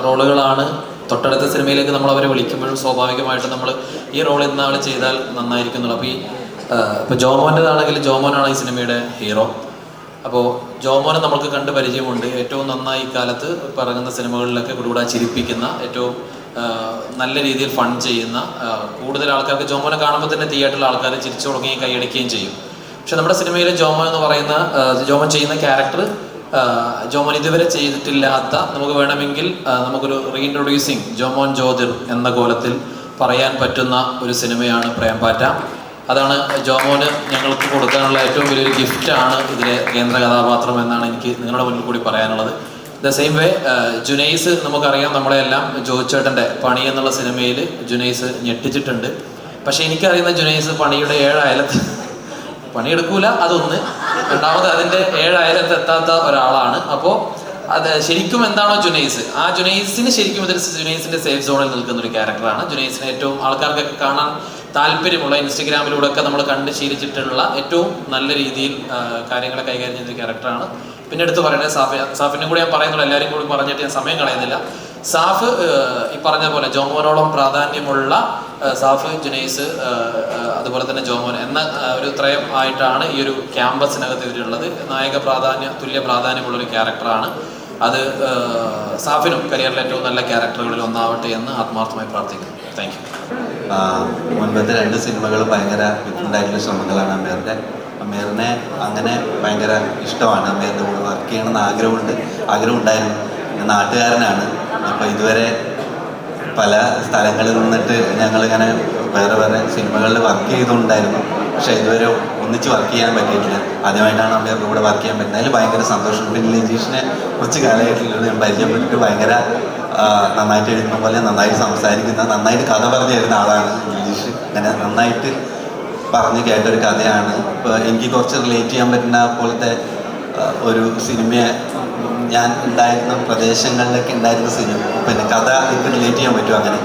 [SPEAKER 10] റോളുകളാണ് തൊട്ടടുത്ത സിനിമയിലേക്ക് നമ്മൾ അവരെ വിളിക്കുമ്പോഴും സ്വാഭാവികമായിട്ടും നമ്മൾ ഈ റോൾ ഇന്നാൾ ചെയ്താൽ നന്നായിരിക്കുന്നുള്ളൂ. അപ്പോൾ ഇപ്പോൾ ജോമോൻ്റെതാണെങ്കിൽ ജോമോനാണ് ഈ സിനിമയുടെ ഹീറോ. അപ്പോൾ ജോമോനെ നമുക്ക് കണ്ട് പരിചയമുണ്ട്. ഏറ്റവും നന്നായി ഇക്കാലത്ത് ഇറങ്ങുന്ന സിനിമകളിലൊക്കെ കൂടുതൽ ചിരിപ്പിക്കുന്ന, ഏറ്റവും നല്ല രീതിയിൽ ഫൺ ചെയ്യുന്ന കൂടുതൽ ആൾക്കാർക്ക് ജോമോനെ കാണുമ്പോൾ തന്നെ തിയേറ്ററിൽ ആൾക്കാർ ചിരിച്ചു തുടങ്ങുകയും കൈയടിക്കുകയും ചെയ്യും. പക്ഷെ നമ്മുടെ സിനിമയിലെ ജോമോൻ എന്ന് പറയുന്ന ജോമോൻ ചെയ്യുന്ന ക്യാരക്ടർ ജോമോൻ ഇതുവരെ ചെയ്തിട്ടില്ലാത്ത, നമുക്ക് വേണമെങ്കിൽ നമുക്കൊരു റീഇൻട്രൊഡ്യൂസിങ് ജോമോൻ ജ്യോതിർ എന്ന കോലത്തിൽ പറയാൻ പറ്റുന്ന ഒരു സിനിമയാണ് പ്രേംപാറ്റ. അതാണ് ജോമോന് ഞങ്ങൾക്ക് കൊടുക്കാനുള്ള ഏറ്റവും വലിയൊരു ഗിഫ്റ്റാണ് ഇതിലെ കേന്ദ്ര കഥാപാത്രം എന്നാണ് എനിക്ക് നിങ്ങളുടെ മുന്നിൽ കൂടി പറയാനുള്ളത്. ദ സെയിം വേ ജുനൈസ്, നമുക്കറിയാം നമ്മളെല്ലാം ജോച്ചേട്ടൻ്റെ പണി എന്നുള്ള സിനിമയിൽ ജുനൈസ് ഞെട്ടിച്ചിട്ടുണ്ട്. പക്ഷേ എനിക്കറിയുന്ന ജുനൈസ് പണിയുടെ 7 അയലത്ത് പണിയെടുക്കൂല, അതൊന്ന്. രണ്ടാമത് അതിൻ്റെ 7 അയലത്ത് എത്താത്ത ഒരാളാണ്. അപ്പോൾ അത് ശരിക്കും എന്താണോ ജുനൈസ്, ആ ജുനൈസിന് ശരിക്കും ഇതൊരു ജുനൈസിൻ്റെ സേഫ് സോണിൽ നിൽക്കുന്ന ഒരു ക്യാരക്ടറാണ്. ജുനൈസിനെ ഏറ്റവും ആൾക്കാർക്കൊക്കെ കാണാൻ താല്പര്യമുള്ള, ഇൻസ്റ്റഗ്രാമിലൂടെ ഒക്കെ നമ്മൾ കണ്ട് ശീലിച്ചിട്ടുള്ള ഏറ്റവും നല്ല രീതിയിൽ കാര്യങ്ങളെ കൈകാര്യം ചെയ്യുന്ന ക്യാരക്ടറാണ്. പിന്നെ എടുത്ത് പറയുന്നത് സാഫിനെ കൂടി ഞാൻ പറയുന്നുള്ളൂ, എല്ലാവരും കൂടി പറഞ്ഞിട്ട് ഞാൻ സമയം കളയുന്നില്ല. സാഫ് ഈ പറഞ്ഞ പോലെ ജോമോനോളം പ്രാധാന്യമുള്ള സാഫ്, ജുനൈസ്, അതുപോലെ തന്നെ ജോമോൻ എന്ന ഒരു ത്രയം ആയിട്ടാണ് ഈ ഒരു ക്യാമ്പസിനകത്ത് ഇവരുള്ളത്. തുല്യ പ്രാധാന്യമുള്ളൊരു ക്യാരക്ടറാണ് അത്. സാഫിനും കരിയറിലെ ഏറ്റവും നല്ല ക്യാരക്ടറുകളിൽ ഒന്നാവട്ടെ എന്ന് ആത്മാർത്ഥമായി പ്രാർത്ഥിക്കുന്നു. Thank you.
[SPEAKER 11] മുൻപത്തെ 2 സിനിമകൾ ഭയങ്കര ഡിഫറെൻ്റായിട്ടുള്ള ശ്രമങ്ങളാണ് അമീറിൻ്റെ. അമീറിനെ അങ്ങനെ ഭയങ്കര ഇഷ്ടമാണ്. അമീറിൻ്റെ കൂടെ വർക്ക് ചെയ്യണമെന്ന് ആഗ്രഹം ഉണ്ടായിരുന്നു. നാട്ടുകാരനാണ്. അപ്പോൾ ഇതുവരെ പല സ്ഥലങ്ങളിൽ നിന്നിട്ട് ഞങ്ങളിങ്ങനെ വേറെ സിനിമകളിൽ വർക്ക് ചെയ്തുകൊണ്ടായിരുന്നു. പക്ഷേ ഇതുവരെ ഒന്നിച്ച് വർക്ക് ചെയ്യാൻ പറ്റിയിട്ടില്ല. ആദ്യമായിട്ടാണ് അമീറിൻ്റെ കൂടെ വർക്ക് ചെയ്യാൻ പറ്റുന്നത്. അതിൽ ഭയങ്കര സന്തോഷം. പിന്നെ ലജീഷിനെ കുറച്ച് കാലമായിട്ടുള്ള ഞാൻ പരിചയപ്പെട്ടിട്ട് ഭയങ്കര നന്നായിട്ട് എഴുതുന്ന പോലെ നന്നായിട്ട് സംസാരിക്കുന്ന, നന്നായിട്ട് കഥ പറഞ്ഞു തരുന്ന ആളാണ് ലജീഷ്. അങ്ങനെ നന്നായിട്ട് പറഞ്ഞു കേട്ടൊരു കഥയാണ്. ഇപ്പോൾ എനിക്ക് കുറച്ച് റിലേറ്റ് ചെയ്യാൻ പറ്റുന്ന പോലത്തെ ഒരു സിനിമയെ, ഞാൻ ഉണ്ടായിരുന്ന പ്രദേശങ്ങളിലൊക്കെ ഉണ്ടായിരുന്ന സിനിമ, പിന്നെ കഥ എനിക്ക് റിലേറ്റ് ചെയ്യാൻ പറ്റും. അങ്ങനെ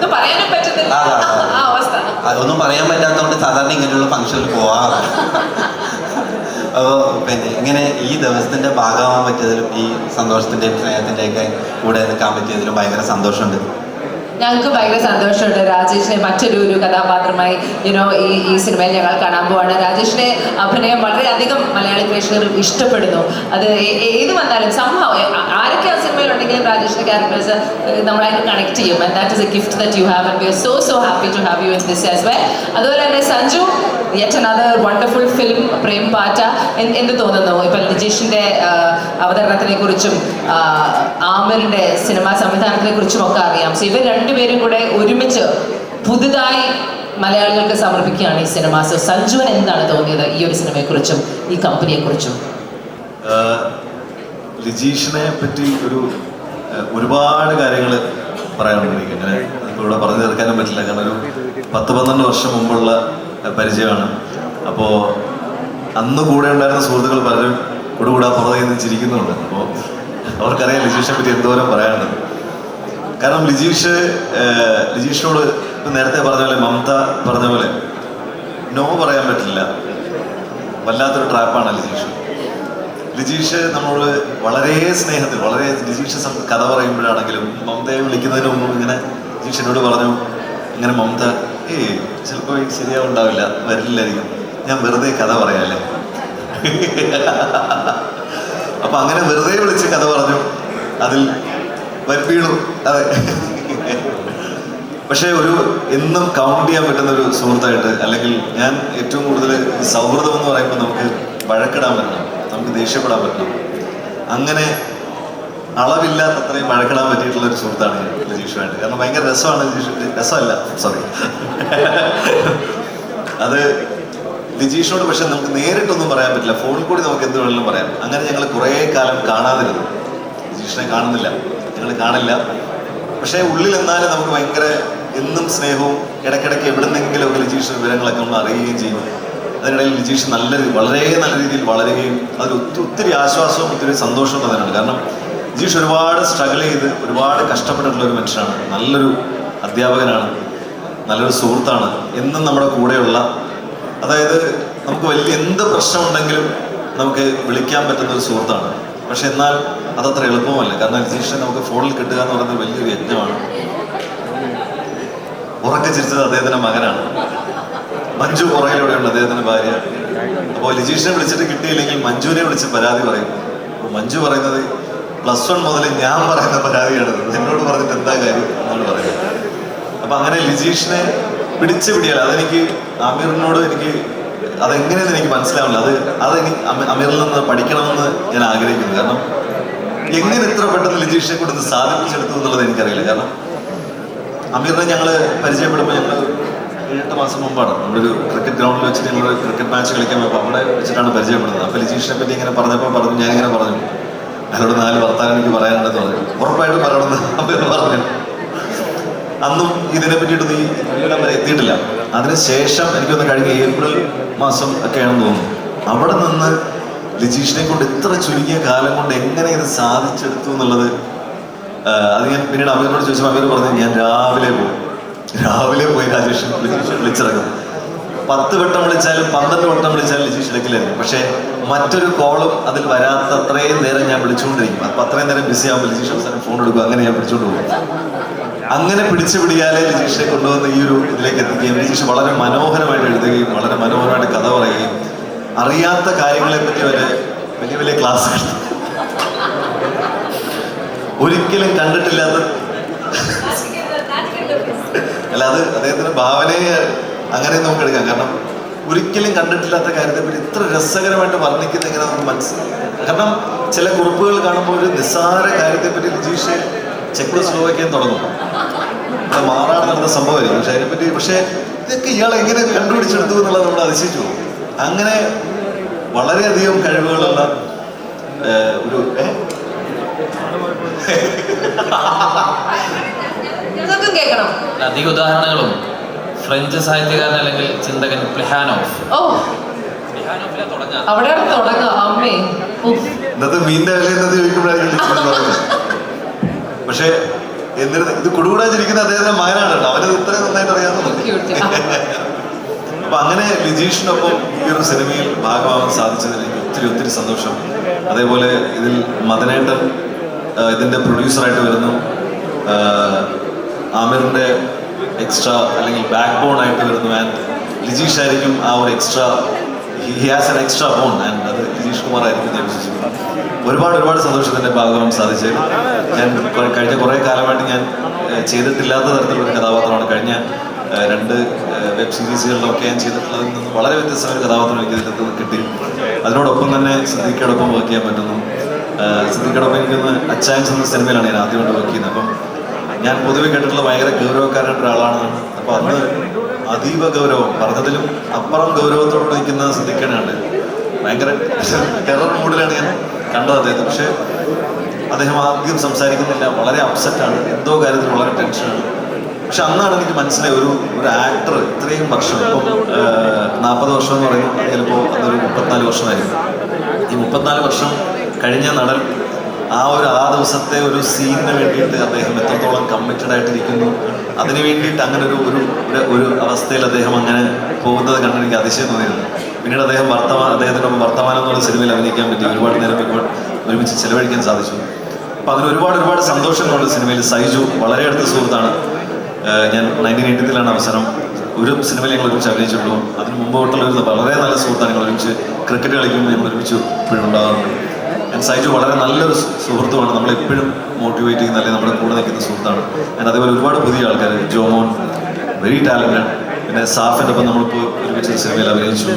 [SPEAKER 11] ഒന്നും പറയാൻ പറ്റാത്തതുകൊണ്ട് സാധാരണ ഇങ്ങനെയുള്ള ഫംഗ്ഷനിൽ പോവാറുണ്ട്. അപ്പോൾ പിന്നെ ഇങ്ങനെ ഈ ദിവസത്തിൻ്റെ ഭാഗമാകാൻ പറ്റിയതിലും ഈ സന്തോഷത്തിൻ്റെയും സ്നേഹത്തിൻ്റെയൊക്കെ കൂടെ നിൽക്കാൻ പറ്റിയതിലും ഭയങ്കര സന്തോഷമുണ്ട്.
[SPEAKER 5] ഞങ്ങൾക്ക് ഭയങ്കര സന്തോഷമുണ്ട് രാജേഷിനെ മറ്റൊരു കഥാപാത്രമായി ഈ സിനിമയിൽ ഞങ്ങൾ കാണാൻ പോവാണ്. രാജേഷിന്റെ അഭിനയം വളരെയധികം മലയാളി പ്രേക്ഷകർ ഇഷ്ടപ്പെടുന്നു. അത് ഏത് വന്നാലും സംഭവം ആരൊക്കെ ആ സിനിമയിൽ ഉണ്ടെങ്കിലും രാജേഷിന്റെ ക്യാരക്ടേഴ്സ് നമ്മളായിട്ട് കണക്ട് ചെയ്യും. And that is a gift that you have and we are so happy to have you in this as well. അതുപോലെ തന്നെ Sanju, yet another wonderful film Prem Patta. എന്ത് തോന്നുന്നു ഇപ്പം ലിജീഷിന്റെ അവതരണത്തിനെ കുറിച്ചും ആമിറിന്റെ സിനിമാ സംവിധാനത്തിനെ കുറിച്ചും ഒക്കെ അറിയാം. സോ ഇവർ രണ്ടുപേരും കൂടെ ഒരുമിച്ച് പുതുതായി മലയാളികൾക്ക് സമർപ്പിക്കുകയാണ് ഈ സിനിമ. സോ സഞ്ജുവിന് എന്താണ് തോന്നിയത് ഈ ഒരു സിനിമയെക്കുറിച്ചും ഈ കമ്പനിയെ കുറിച്ചും?
[SPEAKER 11] ലിജീഷിനെ പറ്റി ഒരുപാട് കാര്യങ്ങൾ പറയാനുണ്ട്. ഇങ്ങനെ ഇവിടെ പറഞ്ഞു തീർക്കാനും പറ്റില്ല, കാരണം ഒരു 10-12 വർഷം മുമ്പുള്ള പരിചയമാണ്. അപ്പോൾ അന്ന് കൂടെ ഉണ്ടായിരുന്ന സുഹൃത്തുക്കൾ പലരും കൂടെ പുറകെ നിന്ന് ചിരിക്കുന്നുണ്ട്. അപ്പോൾ അവർക്കറിയാം ലിജീഷിനെ പറ്റി എന്തോരം പറയാനുണ്ട്. കാരണം ലിജീഷിനോട് നേരത്തെ പറഞ്ഞ പോലെ, മമത പറഞ്ഞ പോലെ നോ പറയാൻ പറ്റില്ല. വല്ലാത്തൊരു ട്രാപ്പാണ് ലിജീഷ് നമ്മളോട് വളരെ സ്നേഹത്തിൽ, വളരെ ലിജീഷ് കഥ പറയുമ്പോഴാണെങ്കിലും മമതയെ വിളിക്കുന്നതിന് മുമ്പ് ഇങ്ങനെ ലിജീഷ് എന്നോട് പറഞ്ഞു, ഇങ്ങനെ മമത ചിലപ്പോൾ ശരിയാവുണ്ടാവില്ല, വരില്ലായിരിക്കും, ഞാൻ വെറുതെ കഥ പറയാല്ലേ. അപ്പൊ അങ്ങനെ വെറുതെ വിളിച്ച് കഥ പറഞ്ഞു, അതിൽ വീണു. അതെ, പക്ഷെ എന്നും കൗണ്ട് ചെയ്യാൻ പറ്റുന്ന ഒരു സുഹൃത്തായിട്ട്, അല്ലെങ്കിൽ ഞാൻ ഏറ്റവും കൂടുതൽ സൗഹൃദം എന്ന് പറയുമ്പോൾ നമുക്ക് വഴക്കിടാൻ പറ്റണം, നമുക്ക് ദേഷ്യപ്പെടാൻ പറ്റണം. അങ്ങനെ അളവില്ലാത്തത്രയും വഴക്കിടാൻ പറ്റിയിട്ടുള്ള ഒരു സുഹൃത്താണ് ലിജീഷുമായിട്ട്. കാരണം ഭയങ്കര രസമാണ് രസമല്ല, സോറി, അത് ലിജീഷിനോട്. പക്ഷെ നമുക്ക് നേരിട്ടൊന്നും പറയാൻ പറ്റില്ല, ഫോണിൽ കൂടി നമുക്ക് എന്ത് വേണമെങ്കിലും പറയാം. അങ്ങനെ ഞങ്ങൾ കുറേ കാലം കാണാതിരുന്നു. ലിജീഷിനെ കാണുന്നില്ല, ഞങ്ങൾ കാണില്ല. പക്ഷേ ഉള്ളിൽ എന്നാലും നമുക്ക് ഭയങ്കര എന്നും സ്നേഹവും, ഇടയ്ക്കിടയ്ക്ക് എവിടുന്നെങ്കിലുമൊക്കെ ലിജീഷിന് വിവരങ്ങളൊക്കെ നമ്മൾ അറിയുകയും ചെയ്യും. അതിനിടയിൽ ലിജീഷ് വളരെ നല്ല രീതിയിൽ വളരുകയും അതിൽ ഒത്തിരി ആശ്വാസവും ഒത്തിരി സന്തോഷവും തന്നെയാണ്. കാരണം ലിജീഷ് ഒരുപാട് സ്ട്രഗിൾ ചെയ്ത് ഒരുപാട് കഷ്ടപ്പെട്ടിട്ടുള്ള ഒരു മനുഷ്യനാണ്. നല്ലൊരു അധ്യാപകനാണ്, നല്ലൊരു സുഹൃത്താണ്, എന്നും നമ്മുടെ കൂടെയുള്ള. അതായത് നമുക്ക് വലിയ എന്ത് പ്രശ്നമുണ്ടെങ്കിലും നമുക്ക് വിളിക്കാൻ പറ്റുന്ന ഒരു സുഹൃത്താണ്. പക്ഷെ എന്നാൽ അതത്ര എളുപ്പമല്ല. കാരണം ലിജീഷിനെ നമുക്ക് ഫോണിൽ കിട്ടുക എന്ന് പറയുന്നത് വലിയൊരു യജ്ഞമാണ്. ഉറക്കെ ചിരിച്ചത് അദ്ദേഹത്തിന്റെ മകനാണ്, മഞ്ജു പുറകിലൂടെയുണ്ട്, അദ്ദേഹത്തിന്റെ ഭാര്യ. അപ്പോൾ ലിജീഷിനെ വിളിച്ചിട്ട് കിട്ടിയില്ലെങ്കിൽ മഞ്ജുവിനെ വിളിച്ച് പരാതി പറയും. അപ്പോൾ മഞ്ജു പറയുന്നത് +1 മുതൽ ഞാൻ പറയുന്ന പരാതിയാണ്, എന്നോട് പറഞ്ഞിട്ട് എന്താ കാര്യം എന്നാണ് പറയുന്നത്. അപ്പൊ അങ്ങനെ ലിജീഷിനെ പിടിയാൽ അതെനിക്ക് അമീറിനോട് അതെങ്ങനെയെന്ന് എനിക്ക് മനസ്സിലാവില്ല. അതെനിക്ക് അമീറിൽ നിന്ന് പഠിക്കണമെന്ന് ഞാൻ ആഗ്രഹിക്കുന്നു. കാരണം എങ്ങനെ ഇത്ര പെട്ടെന്ന് ലിജീഷിനെ കൊണ്ട് സാധിപ്പിച്ചെടുത്തു എന്നുള്ളത് എനിക്കറിയില്ല. കാരണം അമീറിനെ ഞങ്ങൾ പരിചയപ്പെടുമ്പോൾ ഞങ്ങൾ 7-8 മാസം മുമ്പാണ് നമ്മളൊരു ക്രിക്കറ്റ് ഗ്രൗണ്ടിൽ വെച്ചിട്ട് ഞങ്ങളൊരു ക്രിക്കറ്റ് മാച്ച് കളിക്കാൻ പോയപ്പോൾ അവിടെ വെച്ചിട്ടാണ് പരിചയപ്പെടുന്നത്. അപ്പോൾ ലിജീഷിനെ പറ്റി ഇങ്ങനെ പറഞ്ഞപ്പോൾ ഞാനിങ്ങനെ പറഞ്ഞു, അതിനോട് 4 വർത്താനം എനിക്ക് പറയാനുണ്ടെന്ന് പറഞ്ഞു. ഉറപ്പായിട്ടും പറയണമെന്ന് അമീർ പറഞ്ഞു. അന്നും ഇതിനെ പറ്റിയിട്ടൊന്നും ഇവിടം വരെ എത്തിയിട്ടില്ല. അതിനുശേഷം എനിക്കൊന്ന് കഴിഞ്ഞ ഏപ്രിൽ മാസം ഒക്കെയാണെന്ന് തോന്നുന്നു, അവിടെ നിന്ന് ലിജീഷിനെ കൊണ്ട് ഇത്ര ചുരുങ്ങിയ കാലം കൊണ്ട് എങ്ങനെ ഇത് സാധിച്ചെടുത്തു എന്നുള്ളത് അത് ഞാൻ പിന്നീട് അമീറിനോട് ചോദിച്ചപ്പോൾ അമീർ പറഞ്ഞു, ഞാൻ രാവിലെ പോയി ലിജീഷ് വിളിച്ചിറങ്ങും. 10 വട്ടം വിളിച്ചാലും 12 വട്ടം വിളിച്ചാലും ലിജീഷ് ഇടയ്ക്കില്ലായിരിക്കും. പക്ഷേ മറ്റൊരു കോളും അതിൽ വരാത്ത അത്രയും നേരം ഞാൻ വിളിച്ചുകൊണ്ടിരിക്കും. അപ്പം അത്രയും നേരം ബിസി ആകുമ്പോൾ ലിജീഷ് അവസാനം ഫോൺ എടുക്കും. അങ്ങനെ ഞാൻ പിടിച്ചുകൊണ്ട് പോകും. അങ്ങനെ പിടിയാലേ ലിജീഷിനെ കൊണ്ടുവന്ന് ഈ ഒരു ഇതിലേക്ക് എത്തിക്കുകയും ലിജീഷ് വളരെ മനോഹരമായിട്ട് എഴുതുകയും വളരെ മനോഹരമായിട്ട് കഥ പറയുകയും അറിയാത്ത കാര്യങ്ങളെ പറ്റി വലിയ ക്ലാസ്സുകൾ ഒരിക്കലും കണ്ടിട്ടില്ലാത്ത, അല്ല അത് അദ്ദേഹത്തിന്റെ ഭാവനയെ അങ്ങനെ നമുക്ക് എടുക്കാം. കാരണം ഒരിക്കലും കണ്ടിട്ടില്ലാത്ത കാര്യത്തെപ്പറ്റി ഇത്ര രസകരമായിട്ട് വർണ്ണിക്കുന്ന ഇങ്ങനെ നമുക്ക് മനസ്സിലാക്കാം. കാരണം ചില കുറിപ്പുകൾ കാണുമ്പോൾ ഒരു നിസ്സാര കാര്യത്തെപ്പറ്റി ലിജീഷ് ചെക്കോസ്ലോവാക്യൻ തുടങ്ങും. അത് മാറാട് നടന്ന സംഭവമായിരിക്കും. പക്ഷെ അതിനെപ്പറ്റി ഇതൊക്കെ ഇയാൾ എങ്ങനെ കണ്ടുപിടിച്ചെടുത്തു എന്നുള്ളത് നമ്മൾ അതിശയിച്ചു പോകും. അങ്ങനെ വളരെയധികം കഴിവുകളുള്ള ഒരു
[SPEAKER 10] അധിക ഉദാഹരണങ്ങളും ഫ്രഞ്ച് സാഹിത്യകാരൻ അല്ലെങ്കിൽ ചിന്തകൻ പ്ലെഹാനോഫ്.
[SPEAKER 11] ഇന്നത്തെ മീനിന്റെ വില എന്നത് ചോദിക്കുമ്പോഴായിരിക്കും. പക്ഷെ എന്നിട്ട് ഇത് കുടുകൂടാച്ചിരിക്കുന്ന അദ്ദേഹത്തിന്റെ മകനാണ് കേട്ടോ, അവനത് ഇത്രയും നന്നായിട്ട് അറിയാവുന്നത്. അപ്പൊ അങ്ങനെ ലിജീഷിനൊപ്പം ഈ ഒരു സിനിമയിൽ ഭാഗമാവാൻ സാധിച്ചതിൽ എനിക്ക് ഒത്തിരി സന്തോഷം. അതേപോലെ ഇതിൽ മദനേട്ടൻ ഇതിന്റെ പ്രൊഡ്യൂസറായിട്ട് വരുന്നു. ആമിറിൻ്റെ എക്സ്ട്രാ അല്ലെങ്കിൽ ബാക്ക് ബോൺ ആയിട്ട് വരുന്നു. ആൻഡ് ലിജീഷ് ആയിരിക്കും ആ ഒരു extra, he has an extra bone, and അത് ലിജീഷ് കുമാർ ആയിരിക്കും ഞാൻ വിശ്വസിക്കുന്നു. ഒരുപാട് സന്തോഷത്തിൻ്റെ ഭാഗമാകാൻ സാധിച്ചത്. ഞാൻ കഴിഞ്ഞ കുറേ കാലമായിട്ട് ഞാൻ ചെയ്തിട്ടില്ലാത്ത തരത്തിലുള്ള കഥാപാത്രമാണ്. കഴിഞ്ഞ 2 വെബ് സീരീസുകളിലൊക്കെ ഞാൻ ചെയ്തിട്ടുള്ളതിൽ നിന്ന് വളരെ വ്യത്യസ്തമായ ഒരു കഥാപാത്രം എനിക്ക് ഇതിൽ നിന്ന് കിട്ടി. അതിനോടൊപ്പം തന്നെ സിദ്ദീഖിനോടൊപ്പം വർക്ക് ചെയ്യാൻ പറ്റുന്നു. സിദ്ദീഖിനോടൊപ്പം എനിക്കൊന്ന് അച്ചായൻസ് എന്ന സിനിമയിലാണ് ഞാൻ ആദ്യമായിട്ട് വർക്ക് ചെയ്യുന്നത്. അപ്പം ഞാൻ പൊതുവെ കേട്ടിട്ടുള്ള ഭയങ്കര ഗൗരവക്കാരനായിട്ട് ഒരാളാണ്. അപ്പോൾ അന്ന് അതീവ ഗൗരവം, പറഞ്ഞതിലും അപ്പുറം ഗൗരവത്തോട് നിൽക്കുന്ന സിദ്ദീഖിനാണ്. ഭയങ്കര ടെറർ മൂഡിലാണ് ഞാൻ കണ്ടത് അദ്ദേഹത്തെ. പക്ഷേ അദ്ദേഹം ആദ്യം സംസാരിക്കുന്നില്ല, വളരെ അപ്സെറ്റാണ്, എന്തോ കാര്യത്തിൽ വളരെ ടെൻഷനാണ്. പക്ഷെ അന്നാണ് എനിക്ക് മനസ്സിലായി ഒരു ആക്ടർ ഇത്രയും വർഷം, ഇപ്പം 40 വർഷം എന്ന് പറയുമ്പോൾ ചിലപ്പോൾ അതൊരു 34 വർഷമായിരുന്നു. ഈ 34 വർഷം കഴിഞ്ഞ നടൻ ആ ദിവസത്തെ ഒരു സീനിന് വേണ്ടിയിട്ട് അദ്ദേഹം എത്രത്തോളം കമ്മിറ്റഡ് ആയിട്ടിരിക്കുന്നു, അതിനു വേണ്ടിയിട്ട് അങ്ങനെ ഒരു അവസ്ഥയിൽ അദ്ദേഹം അങ്ങനെ പോകുന്നത് കണ്ട് എനിക്ക് അതിശയം തോന്നിയിരുന്നു. പിന്നീട് അദ്ദേഹത്തിനൊപ്പം വർത്തമാനം എന്നുള്ള സിനിമയിൽ അഭിനയിക്കാൻ പറ്റി, ഒരുപാട് നേരം ഒരുമിച്ച് ചെലവഴിക്കാൻ സാധിച്ചു. അപ്പം അതിന് ഒരുപാട് സന്തോഷങ്ങളുണ്ട് സിനിമയിൽ. സൈജു വളരെ അടുത്ത സുഹൃത്താണ്. ഞാൻ 1980 അവസരം ഒരു സിനിമയിൽ ഞങ്ങൾ ഒരുമിച്ച് അഭിനയിച്ചിട്ടുള്ളൂ. അതിന് മുമ്പ് തൊട്ടുള്ള വളരെ നല്ല സുഹൃത്താണ്. ഞങ്ങൾ ഒരുമിച്ച് ക്രിക്കറ്റ് കളിക്കുമ്പോൾ ഞങ്ങൾ ഒരുമിച്ച് എപ്പോഴും ഉണ്ടാകാറുണ്ട്. സൈജു വളരെ നല്ലൊരു സുഹൃത്തുമാണ്, നമ്മളെപ്പോഴും മോട്ടിവേറ്റ് ചെയ്യുന്ന അല്ലെങ്കിൽ നമ്മുടെ കൂടെ നിൽക്കുന്ന സുഹൃത്താണ്. ഞാൻ അതേപോലെ ഒരുപാട് പുതിയ ആൾക്കാർ, ജോമോൻ വെരി ടാലന്റഡ്, പിന്നെ സാഫിൻ്റെ ഒപ്പം നമ്മളിപ്പോൾ ഒരുമിച്ച് സിനിമയിൽ അഭിനയിച്ചു.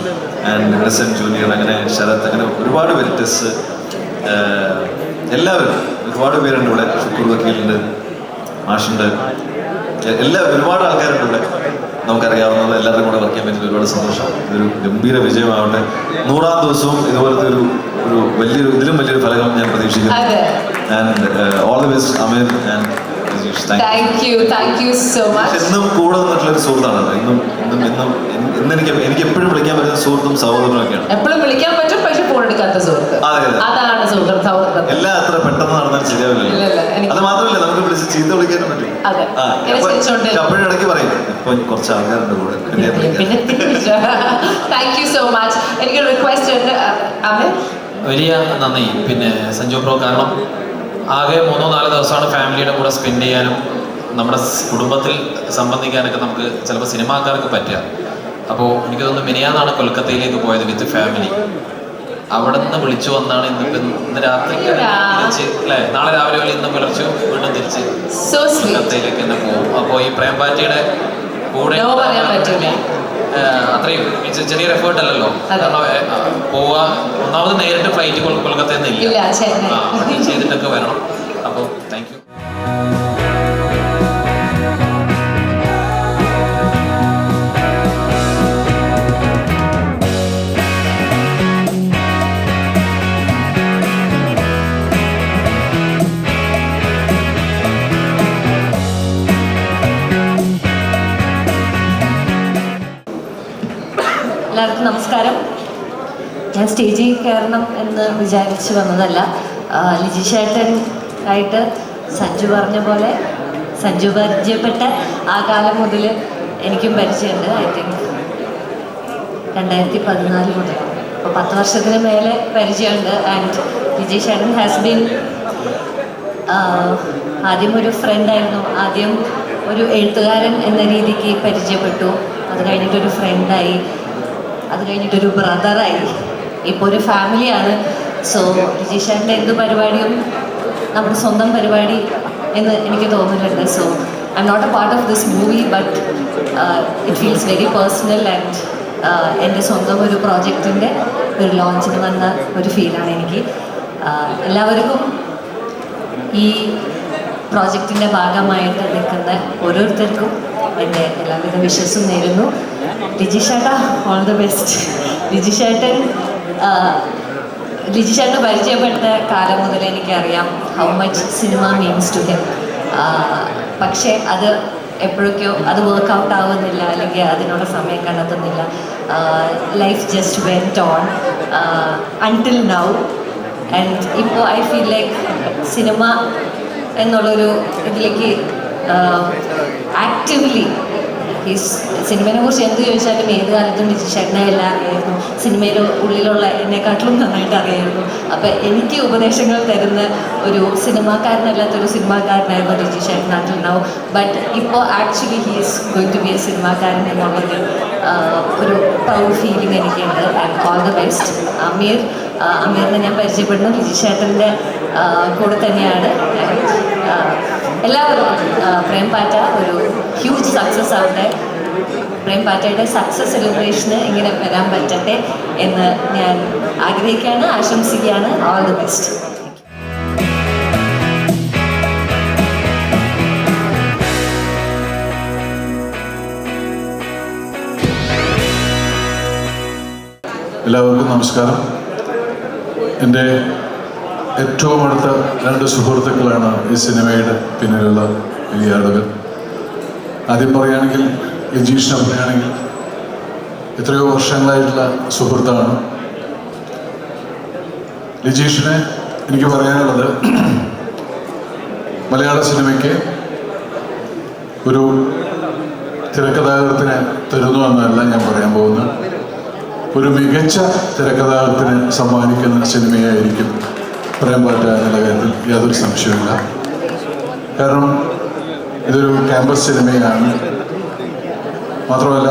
[SPEAKER 11] ആൻഡ് ഇന്നസെന്റ് ജൂനിയർ, അങ്ങനെ ശരത്, അങ്ങനെ ഒരുപാട് പേര്, ടെസ്, എല്ലാവരും ഒരുപാട് പേരുണ്ട് ഇവിടെ. ഷുക്കൂർ വക്കീലുണ്ട്, മാഷുണ്ട്, എല്ലാവരും ഒരുപാട് ആൾക്കാരുണ്ട് ഇവിടെ. നമുക്കറിയാവുന്നത് എല്ലാവരും കൂടെ വർക്ക് ചെയ്യാൻ പറ്റിയ ഒരുപാട് സന്തോഷം. ഇതൊരു ഗംഭീര വിജയമാവട്ടെ. 100ാം ദിവസവും ഇതുപോലത്തെ ഇതിലും വലിയൊരു ഫലം ഞാൻ പ്രതീക്ഷിക്കുന്നു. And all the best Aamir and Rajeesh.
[SPEAKER 5] Thank you so much.
[SPEAKER 11] എന്നും കൂടെ നിന്നിട്ടുള്ള ഒരു സുഹൃത്താണ്. ഇന്ന് എനിക്ക് എപ്പോഴും വിളിക്കാൻ പറ്റുന്ന സുഹൃത്തും സഹോദരനും ഒക്കെയാണ്.
[SPEAKER 5] എപ്പോഴും വിളിക്കാൻ പറ്റും, പക്ഷെ ഫോൺ എടുക്കാത്ത സുഹൃത്ത്. അതാണ് സൗഹൃദം.
[SPEAKER 11] എല്ലാം അത്ര പെട്ടെന്ന് നടന്നാൽ ശരിയാവില്ലല്ലോ. അത് മാത്രമല്ല, നമുക്ക് വിളിച്ച് ചീത്ത വിളിക്കാനും പറ്റും. അപ്പോഴും ഇടയ്ക്ക് പറയും, ഇപ്പൊ കുറച്ച് ആൾക്കാരുണ്ട് കൂടെ.
[SPEAKER 5] Thank you so much. എനിക്ക് റിക്വസ്റ്റ് ഉണ്ട് അമീർ.
[SPEAKER 10] വലിയ നന്ദി പിന്നെ സഞ്ജു ബ്രോ. കാരണം ആകെ 3-4 ദിവസമാണ് ഫാമിലിയുടെ കൂടെ സ്പെൻഡ് ചെയ്യാനും നമ്മുടെ കുടുംബത്തിൽ സംബന്ധിക്കാനൊക്കെ നമുക്ക് ചിലപ്പോൾ സിനിമാക്കാർക്ക് പറ്റുക. അപ്പോൾ എനിക്ക് തോന്നുന്നു മിനിയാന്നാണ് കൊൽക്കത്തയിലേക്ക് പോയത് വിത്ത് ഫാമിലി. അവിടെ നിന്ന് വിളിച്ചു വന്നാണ് ഇന്ന് രാത്രിക്ക് തിരിച്ച് അല്ലേ, നാളെ രാവിലെ ഇന്ന് പുലർച്ചെ വീണ്ടും തിരിച്ച് കൊൽക്കത്തയിലേക്ക് തന്നെ പോകും. അപ്പോൾ ഈ പ്രേംപാറ്റിയുടെ കൂടെ അത്രയും ചെറിയൊരു എഫേർട്ട് അല്ലല്ലോ. കാരണം പോവാ, ഒന്നാമത് നേരിട്ട് ഫ്ലൈറ്റ് കൊൽക്കത്തയിൽ നിന്നില്ല, ചെയ്തിട്ടൊക്കെ വരണം. അപ്പോൾ താങ്ക് യു.
[SPEAKER 12] എല്ലാവർക്കും നമസ്കാരം. ഞാൻ സ്റ്റേജിൽ കയറണം എന്ന് വിചാരിച്ച് വന്നതല്ല. ലിജീഷ് ആയിട്ട് സഞ്ജു പറഞ്ഞ പോലെ, സഞ്ജു പരിചയപ്പെട്ട ആ കാലം മുതൽ എനിക്കും പരിചയമുണ്ട്. ഐ തിങ്ക് 2014 മുതൽ, അപ്പോൾ 10 വർഷത്തിന് മേലെ പരിചയമുണ്ട്. ആൻഡ് ലിജീഷ് ഏട്ടൻ ഹാസ് ബീൻ ആദ്യം ഒരു ഫ്രണ്ടായിരുന്നു, ആദ്യം ഒരു എഴുത്തുകാരൻ എന്ന രീതിക്ക് പരിചയപ്പെട്ടു, അത് കഴിഞ്ഞിട്ടൊരു ഫ്രണ്ടായി, അത് കഴിഞ്ഞിട്ടൊരു ബ്രദറായി, ഇപ്പോൾ ഒരു ഫാമിലിയാണ്. സോ ലിജീഷ് ഏട്ടൻ്റെ എന്ത് പരിപാടിയും നമ്മുടെ സ്വന്തം പരിപാടി എന്ന് എനിക്ക് തോന്നുന്നുണ്ട്. So I am not a part of this movie, but it feels very personal. And എൻ്റെ സ്വന്തം ഒരു പ്രോജക്റ്റിൻ്റെ ഒരു ലോഞ്ചിന് വന്ന ഒരു ഫീലാണ് എനിക്ക്. എല്ലാവർക്കും ഈ പ്രോജക്റ്റിൻ്റെ ഭാഗമായിട്ട് നിൽക്കുന്ന ഓരോരുത്തർക്കും എൻ്റെ എല്ലാവിധ വിശ്വസും നേരുന്നു. ലിജീഷ് ഏട്ടാ, ഓൾ ദി ബെസ്റ്റ്. ലിജീഷ് ഏട്ടനെ പരിചയപ്പെട്ട കാലം മുതൽ എനിക്കറിയാം how much cinema means to him. പക്ഷേ അത് എപ്പോഴൊക്കെയോ അത് വർക്കൗട്ട് ആവുന്നില്ല, അല്ലെങ്കിൽ അതിനുള്ള സമയം കണ്ടെത്തുന്നില്ല. Life just went on until now. And ഇപ്പോൾ ഐ ഫീൽ ലൈക്ക് സിനിമ എന്നുള്ളൊരു ഇതിലേക്ക് ആക്റ്റീവ്ലി സിനിമയെ കുറിച്ച് എന്ത് ചോദിച്ചാലും ഏത് കാലത്തും ലിജിഷേട്ടനെ എല്ലാം അറിയായിരുന്നു. സിനിമയിൽ ഉള്ളിലുള്ള എന്നെക്കാട്ടിലും നന്നായിട്ട് അറിയായിരുന്നു. അപ്പം എനിക്ക് ഉപദേശങ്ങൾ തരുന്ന ഒരു സിനിമാക്കാരനല്ലാത്തൊരു സിനിമാക്കാരനായിരുന്നു ലിജിഷേട്ടൻ നാട്ടിലുണ്ടാവും. ബട്ട് ഇപ്പോൾ actually he is going to be a സിനിമാക്കാരൻ എന്നുള്ളൊരു ഒരു പ്രൗഡ് ഫീലിംഗ് എനിക്കുണ്ട്. And all the best. അമീറിനെ ഞാൻ പരിചയപ്പെടുന്നു ലിജിഷേട്ടൻ്റെ കൂടെ തന്നെയാണ്. എല്ലാവരും പ്രേം പാറ്റ ഒരു ഹ്യൂജ് സക്സസ് ആവട്ടെ. പ്രേം പാറ്റയുടെ സക്സസ് സെലിബ്രേഷന് ഇങ്ങനെ വരാൻ പറ്റട്ടെ എന്ന് ഞാൻ ആഗ്രഹിക്കുകയാണ്, ആശംസിക്കുകയാണ്. All the best.
[SPEAKER 13] എല്ലാവർക്കും നമസ്കാരം. എൻ്റെ ഏറ്റവും അടുത്ത 2 സുഹൃത്തുക്കളാണ് ഈ സിനിമയുടെ പിന്നിലുള്ള വലിയ ആളുകൾ. ആദ്യം പറയുകയാണെങ്കിൽ ലിജീഷിനെ പറയുകയാണെങ്കിൽ എത്രയോ വർഷങ്ങളായിട്ടുള്ള സുഹൃത്താണ്. ലിജീഷിനെ എനിക്ക് പറയാനുള്ളത് മലയാള സിനിമയ്ക്ക് ഒരു തിരക്കഥാകൃത്തിനെ തരുന്നു എന്നല്ല ഞാൻ പറയാൻ പോകുന്നത്. ഒരു മികച്ച തിരക്കഥാകൃത്തിനെ സമ്മാനിക്കുന്ന സിനിമയായിരിക്കും പ്രേം പാറ്റ എന്നുള്ള കാര്യത്തിൽ യാതൊരു സംശയവുമില്ല. കാരണം ഇതൊരു ക്യാമ്പസ് സിനിമയാണ്. മാത്രമല്ല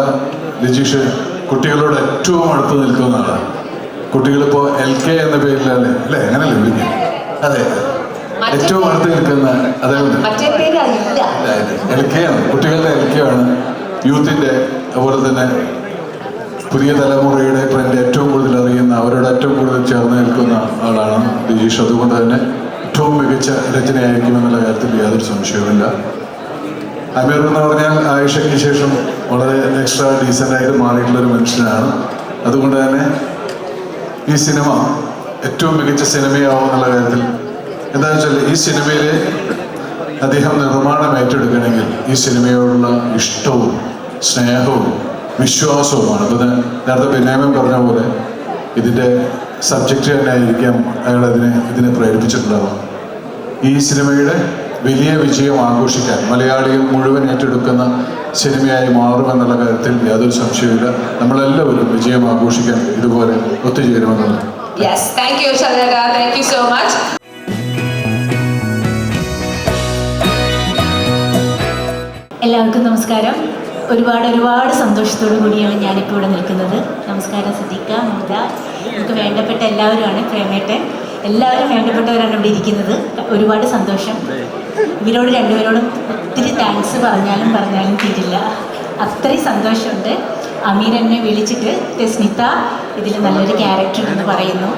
[SPEAKER 13] ലിജീഷ് കുട്ടികളോട് ഏറ്റവും അടുത്ത് നിൽക്കുന്ന ആളാണ്. കുട്ടികളിപ്പോൾ LK എന്ന പേരിലല്ലേ അല്ലേ, അങ്ങനല്ലേ വിളിക്കുക? അതെ, ഏറ്റവും അടുത്ത് നിൽക്കുന്ന അതായത് LK ആണ്, കുട്ടികളുടെ LK ആണ്, യൂത്തിൻ്റെ. അതുപോലെ തന്നെ പുതിയ തലമുറയുടെ ട്രെൻഡ് ഏറ്റവും കൂടുതൽ അറിയുന്ന, അവരോട് ഏറ്റവും കൂടുതൽ ചേർന്ന് നിൽക്കുന്ന ആളാണ് ലിജീഷ്. അതുകൊണ്ട് തന്നെ ഏറ്റവും മികച്ച രചനയായിരിക്കുമെന്നുള്ള കാര്യത്തിൽ യാതൊരു സംശയവുമില്ല. അമീർ എന്ന് പറഞ്ഞാൽ ആയിഷയ്ക്ക് ശേഷം വളരെ എക്സ്ട്രാ ഡീസൻ്റായിട്ട് മാറിയിട്ടുള്ളൊരു മനുഷ്യനാണ്. അതുകൊണ്ട് തന്നെ ഈ സിനിമ ഏറ്റവും മികച്ച സിനിമയാവും എന്നുള്ള കാര്യത്തിൽ എന്താണെന്ന് വെച്ചാൽ ഈ സിനിമയിൽ അദ്ദേഹം നിർമ്മാണം ഏറ്റെടുക്കണമെങ്കിൽ ഈ സിനിമയോടുള്ള ഇഷ്ടവും സ്നേഹവും വിശ്വാസവുമാണ്. അപ്പോൾ നേരത്തെ ബെന്യാമിൻ പറഞ്ഞ പോലെ ഇതിൻ്റെ സബ്ജക്റ്റ് തന്നെ ആയിരിക്കാം അയാൾ ഇതിനെ പ്രേരിപ്പിച്ചിട്ടുണ്ടാവുക. ഈ സിനിമയുടെ വലിയ വിജയം ആഘോഷിക്കാൻ മലയാളികൾ മുഴുവൻ ഏറ്റെടുക്കുന്ന സിനിമയായി മാറുമെന്നുള്ള കാര്യത്തിൽ യാതൊരു സംശയവുമില്ല. നമ്മളെല്ലാവരും വിജയം ആഘോഷിക്കാൻ ഇതുപോലെ ഒത്തുചേരുമെന്നുള്ളത്.
[SPEAKER 5] Yes, thank you Chandra, thank you so much.
[SPEAKER 14] എല്ലാവർക്കും നമസ്കാരം. ഒരുപാട് സന്തോഷത്തോടു കൂടിയാണ് ഞാനിപ്പോൾ ഇവിടെ നിൽക്കുന്നത്. നമസ്കാരം സിദ്ദിഖ, മുദ്ര, നമുക്ക് വേണ്ടപ്പെട്ട എല്ലാവരുമാണ്. പ്രേമേട്ടൻ, എല്ലാവരും വേണ്ടപ്പെട്ടവരാണ് ഇവിടെ ഇരിക്കുന്നത്. ഒരുപാട് സന്തോഷം. ഇവരോട് രണ്ടുപേരോടും ഒത്തിരി താങ്ക്സ് പറഞ്ഞാലും തീരില്ല. അത്രയും സന്തോഷമുണ്ട്. അമീർ എന്നെ വിളിച്ചിട്ട് തെസ്നിത്ത ഇതിൽ നല്ലൊരു ക്യാരക്ടർ എന്ന് പറയുന്നു,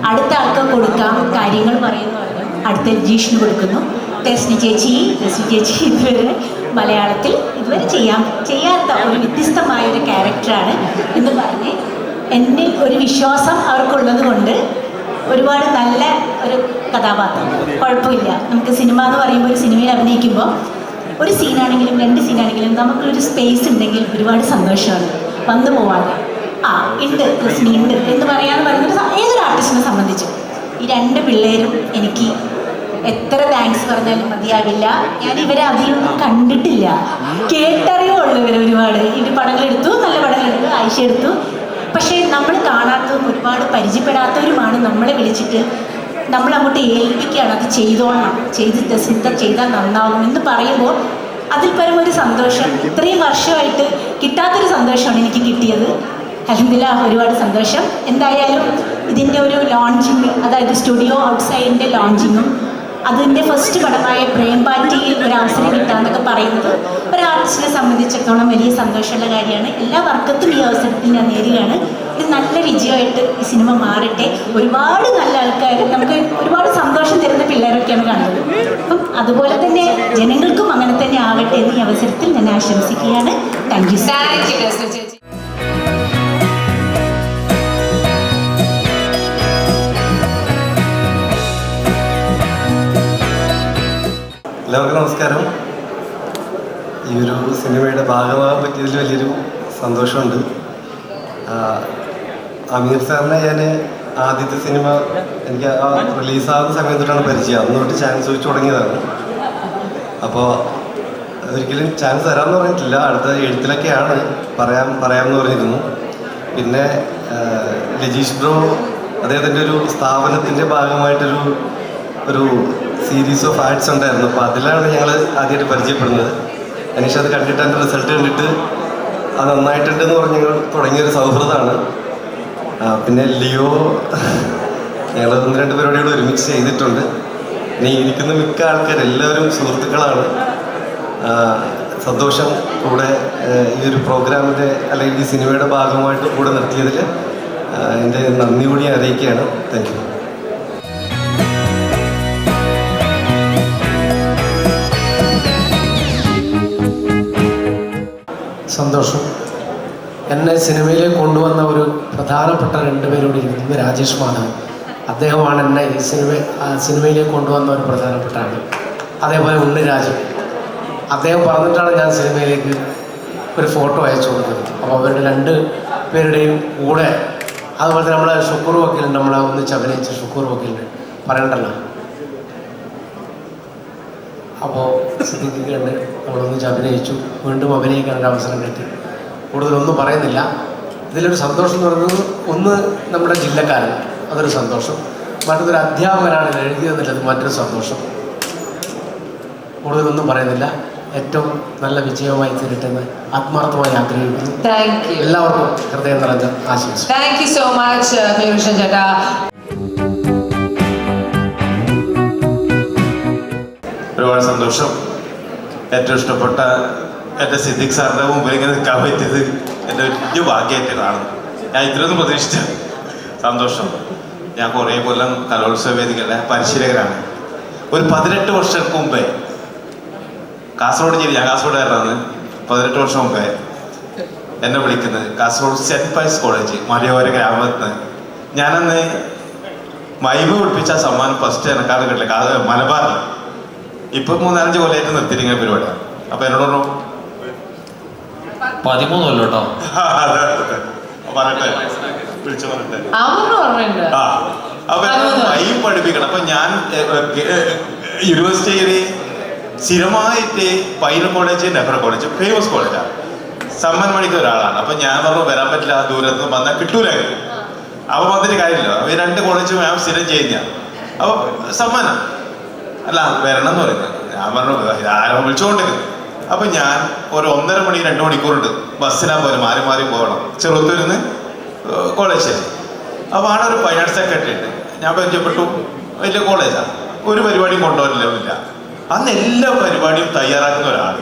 [SPEAKER 14] അടുത്ത ആൾക്ക് കൊടുക്കാം കാര്യങ്ങൾ പറയുന്നു, അടുത്ത ലിജീഷിന് കൊടുക്കുന്നു. തെസ്നി ചേച്ചി ഇതുവരെ മലയാളത്തിൽ ചെയ്യാത്ത ഒരു വ്യത്യസ്തമായ ഒരു ക്യാരക്ടറാണ് എന്ന് പറഞ്ഞ് എന്നിൽ ഒരു വിശ്വാസം അവർക്കുള്ളത് കൊണ്ട് ഒരുപാട് നല്ല ഒരു കഥാപാത്രം. കുഴപ്പമില്ല, നമുക്ക് സിനിമ എന്ന് പറയുമ്പോൾ ഒരു സിനിമയിൽ അഭിനയിക്കുമ്പോൾ ഒരു സീനാണെങ്കിലും 2 സീനാണെങ്കിലും നമുക്കൊരു സ്പേസ് ഉണ്ടെങ്കിൽ ഒരുപാട് സന്തോഷമാണ്. വന്നു പോവാതെ ഉണ്ട് രശ്മി ഉണ്ട് എന്ന് പറയാമെന്ന് പറയുന്നത് ഏതൊരു ആർട്ടിസ്റ്റിനെ സംബന്ധിച്ചു. ഈ 2 പിള്ളേരും എനിക്ക് എത്ര താങ്ക്സ് പറഞ്ഞാലും മതിയാവില്ല. ഞാൻ ഇവരെ അധികം കണ്ടിട്ടില്ല, കേട്ടറിയുള്ളൂ ഇവരെ ഒരുപാട്. ഇവർ പടങ്ങളെടുത്തു, നല്ല പടങ്ങളെടുത്തു, ആയിഷ എടുത്തു. പക്ഷേ നമ്മൾ കാണാത്തതും ഒരുപാട് പരിചയപ്പെടാത്തവരുമാണ് നമ്മളെ വിളിച്ചിട്ട് നമ്മളങ്ങോട്ട് ഏൽപ്പിക്കുകയാണ്, അത് ചെയ്തോളണം, ചെയ്താൽ നന്നാവും എന്ന് പറയുമ്പോൾ അതിൽ പരം ഒരു സന്തോഷം ഇത്രയും വർഷമായിട്ട് കിട്ടാത്തൊരു സന്തോഷമാണ് എനിക്ക് കിട്ടിയത്. അൽഹംദുലില്ലാഹ്, ഒരുപാട് സന്തോഷം. എന്തായാലും ഇതിൻ്റെ ഒരു ലോഞ്ചിങ്, അതായത് സ്റ്റുഡിയോ ഔട്ട്സൈഡിൻ്റെ ലോഞ്ചിങ്ങും അതിൻ്റെ ഫസ്റ്റ് പടമായ പ്രേം പാറ്റയിൽ ഒരു അവസരം കിട്ടാന്നൊക്കെ പറയുന്നത് ഒരു ആർട്ടിസ്റ്റിനെ സംബന്ധിച്ചിടത്തോളം വലിയ സന്തോഷമുള്ള കാര്യമാണ്. എല്ലാ വർക്കത്തും ഈ അവസരത്തിൽ ഞാൻ നേരുകയാണ്. ഇത് നല്ല വിജയമായിട്ട് ഈ സിനിമ മാറട്ടെ. ഒരുപാട് നല്ല ആൾക്കാർ, നമുക്ക് ഒരുപാട് സന്തോഷം തരുന്ന പിള്ളേരൊക്കെയാണ് കാണുന്നത്. അപ്പം അതുപോലെ തന്നെ ജനങ്ങൾക്കും അങ്ങനെ തന്നെ ആവട്ടെ എന്ന് ഈ അവസരത്തിൽ ഞാൻ ആശംസിക്കുകയാണ്. Thank you.
[SPEAKER 15] എല്ലാവർക്കും നമസ്കാരം. ഈ ഒരു സിനിമയുടെ ഭാഗമാകാൻ പറ്റിയതിൽ വലിയൊരു സന്തോഷമുണ്ട്. അമീർ സാറിനെ ഞാൻ ആദ്യത്തെ സിനിമ എനിക്ക് റിലീസാകുന്ന സമയത്ത് തൊട്ടാണ് പരിചയം. അന്ന് തൊട്ട് ചാൻസ് ചോദിച്ചു തുടങ്ങിയതാണ്. അപ്പോൾ ഒരിക്കലും ചാൻസ് തരാമെന്ന് പറഞ്ഞിട്ടില്ല. അടുത്ത എഴുത്തിലൊക്കെയാണ് പറയാമെന്ന് പറഞ്ഞിരുന്നു. പിന്നെ രജീഷ് ബ്രോ അദ്ദേഹത്തിൻ്റെ ഒരു സ്ഥാപനത്തിൻ്റെ ഭാഗമായിട്ടൊരു സീരീസ് ഓഫ് ആഡ്സ് ഉണ്ടായിരുന്നു. അപ്പോൾ അതിലാണ് ഞങ്ങൾ ആദ്യമായിട്ട് പരിചയപ്പെടുന്നത്. അനീഷ് അത് കണ്ടിട്ട് അതിൻ്റെ റിസൾട്ട് കണ്ടിട്ട് അത് നന്നായിട്ടുണ്ടെന്ന് പറഞ്ഞ് ഞങ്ങൾ തുടങ്ങിയൊരു സൗഹൃദമാണ്. പിന്നെ ലിയോ ഞങ്ങൾ 1-2 പരിപാടികൾ ഒരുമിച്ച് ചെയ്തിട്ടുണ്ട്. ഇനി ഇരിക്കുന്ന മിക്ക ആൾക്കാരെല്ലാവരും സുഹൃത്തുക്കളാണ്. സന്തോഷം കൂടെ ഈ ഒരു പ്രോഗ്രാമിൻ്റെ അല്ലെങ്കിൽ ഈ സിനിമയുടെ ഭാഗമായിട്ട് കൂടെ നിർത്തിയതിൽ എൻ്റെ നന്ദി കൂടി അറിയിക്കുകയാണ്. Thank you.
[SPEAKER 16] സന്തോഷം. എന്നെ സിനിമയിലേക്ക് കൊണ്ടുവന്ന ഒരു പ്രധാനപ്പെട്ട 2 പേരോട് ഇരിക്കുന്നത് രാജേഷ് മാധവൻ. അദ്ദേഹമാണ് എന്നെ ഈ സിനിമയിലേക്ക് കൊണ്ടുവന്ന ഒരു പ്രധാനപ്പെട്ട ആൾ. അതേപോലെ ഉണ്ണിരാജൻ, അദ്ദേഹം പറഞ്ഞിട്ടാണ് ഞാൻ സിനിമയിലേക്ക് ഒരു ഫോട്ടോ അയച്ചു കൊടുത്തത്. അപ്പോൾ അവരുടെ 2 പേരുടെയും കൂടെ, അതുപോലെ തന്നെ നമ്മളെ ഷുക്കൂർ വക്കീലുണ്ട്, നമ്മളെ ഒന്നിച്ച് അഭിനയിച്ച ഷുക്കൂർ വക്കീലിന് പറയണ്ടല്ലോ. അപ്പോൾ സിദ്ദീഖ് കണ്ട് നമ്മളൊന്നിച്ച് അഭിനയിച്ചു, വീണ്ടും അഭിനയിക്കാനൊരു അവസരം കിട്ടി. കൂടുതലൊന്നും പറയുന്നില്ല. ഇതിലൊരു സന്തോഷം എന്ന് പറയുന്നത്, ഒന്ന് നമ്മുടെ ജില്ലക്കാരൻ, അതൊരു സന്തോഷം. മറ്റൊരു അധ്യാപകനാണ് ഇത് എഴുതിയതെന്നുള്ളത് മറ്റൊരു സന്തോഷം. കൂടുതലൊന്നും പറയുന്നില്ല. ഏറ്റവും നല്ല വിജയമായി തീരട്ടെന്ന് ആത്മാർത്ഥമായി ആഗ്രഹിക്കുന്നു. എല്ലാവർക്കും ഹൃദയം നിറഞ്ഞ ആശംസ.
[SPEAKER 5] താങ്ക് യു സോ മച്ച് പ്രിയകൃഷ്ണൻ ചേട്ടാ.
[SPEAKER 17] ഒരുപാട് സന്തോഷം. ഏറ്റവും ഇഷ്ടപ്പെട്ട എൻ്റെ സിദ്ദീഖ് സാറിൻ്റെ മുമ്പിൽ ഇങ്ങനെ നിൽക്കാൻ പറ്റിയത് എൻ്റെ വലിയ ഭാഗ്യമായിട്ട് കാണുന്നു. ഞാൻ ഇത്രയൊന്നും പ്രതീക്ഷിച്ച സന്തോഷം. ഞാൻ കുറേ കൊല്ലം കലോത്സവ വേദികളുടെ പരിശീലകരാണ്. ഒരു 18 വർഷങ്ങൾക്ക് മുമ്പേ കാസർഗോഡ് ജില്ല, ഞാൻ കാസർഗോഡുകാരനാണ്. 18 വർഷം മുമ്പേ എന്നെ വിളിക്കുന്നത് കാസർഗോഡ് സെൻറ്റ് പൈസ് കോളേജ് മലയോര ഗ്രാമത്തിൽ നിന്ന്. ഞാനന്ന് മൈമ പഠിപ്പിച്ച സമ്മാനം ഫസ്റ്റ് എനക്കാട് കിട്ടില്ല മലബാറിൽ. ഇപ്പം 3-5 കൊല്ലമായിട്ട് നിർത്തിയിങ്ങനെ പരിപാടി. അപ്പൊ എന്നോട് പറഞ്ഞു
[SPEAKER 10] 13 കൊല്ലം കേട്ടോ.
[SPEAKER 17] പറയട്ടെ, വിളിച്ചു പറയട്ടെ. അപ്പൊ മൈം പഠിപ്പിക്കണം. അപ്പൊ ഞാൻ യൂണിവേഴ്സിറ്റിയിൽ സ്ഥിരമായിട്ട് പൈന കോളേജ്, നെഹ്റു കോളേജ് ഫേമസ് കോളേജാണ്. സമ്മാൻ മണിക്ക് ഒരാളാണ്. അപ്പൊ ഞാൻ പറഞ്ഞു വരാൻ പറ്റില്ല, ദൂരത്ത് നിന്ന് വന്നാൽ കിട്ടൂല. അപ്പൊ വന്നിട്ട് കാര്യമില്ല. അപ്പൊ 2 കോളേജ് ഞാൻ സ്ഥിരം ചെയ്യുന്ന. അപ്പൊ സമ്മാനം അല്ല വരണം എന്ന് പറയുന്നത്. ഞാൻ പറഞ്ഞു ആരോ വിളിച്ചുകൊണ്ടിരിക്കുന്നത്. അപ്പൊ ഞാൻ ഒരു 1.5 മണി 2 മണിക്കൂറുണ്ട് ബസ്സിനാ പോലെ മാറി മാറി പോകണം ചെറുത്തൂരിൽ നിന്ന് കോളേജിൽ. അപ്പൊ അവിടെ ഒരു ഫൈൻ ആർട്സ് സെക്രട്ടറി ഉണ്ട്. ഞാൻ പരിചയപ്പെട്ടു. വലിയ കോളേജാണ്, ഒരു പരിപാടിയും കൊണ്ടുപോകില്ല. അന്ന് എല്ലാ പരിപാടിയും തയ്യാറാക്കുന്ന ഒരാൾ.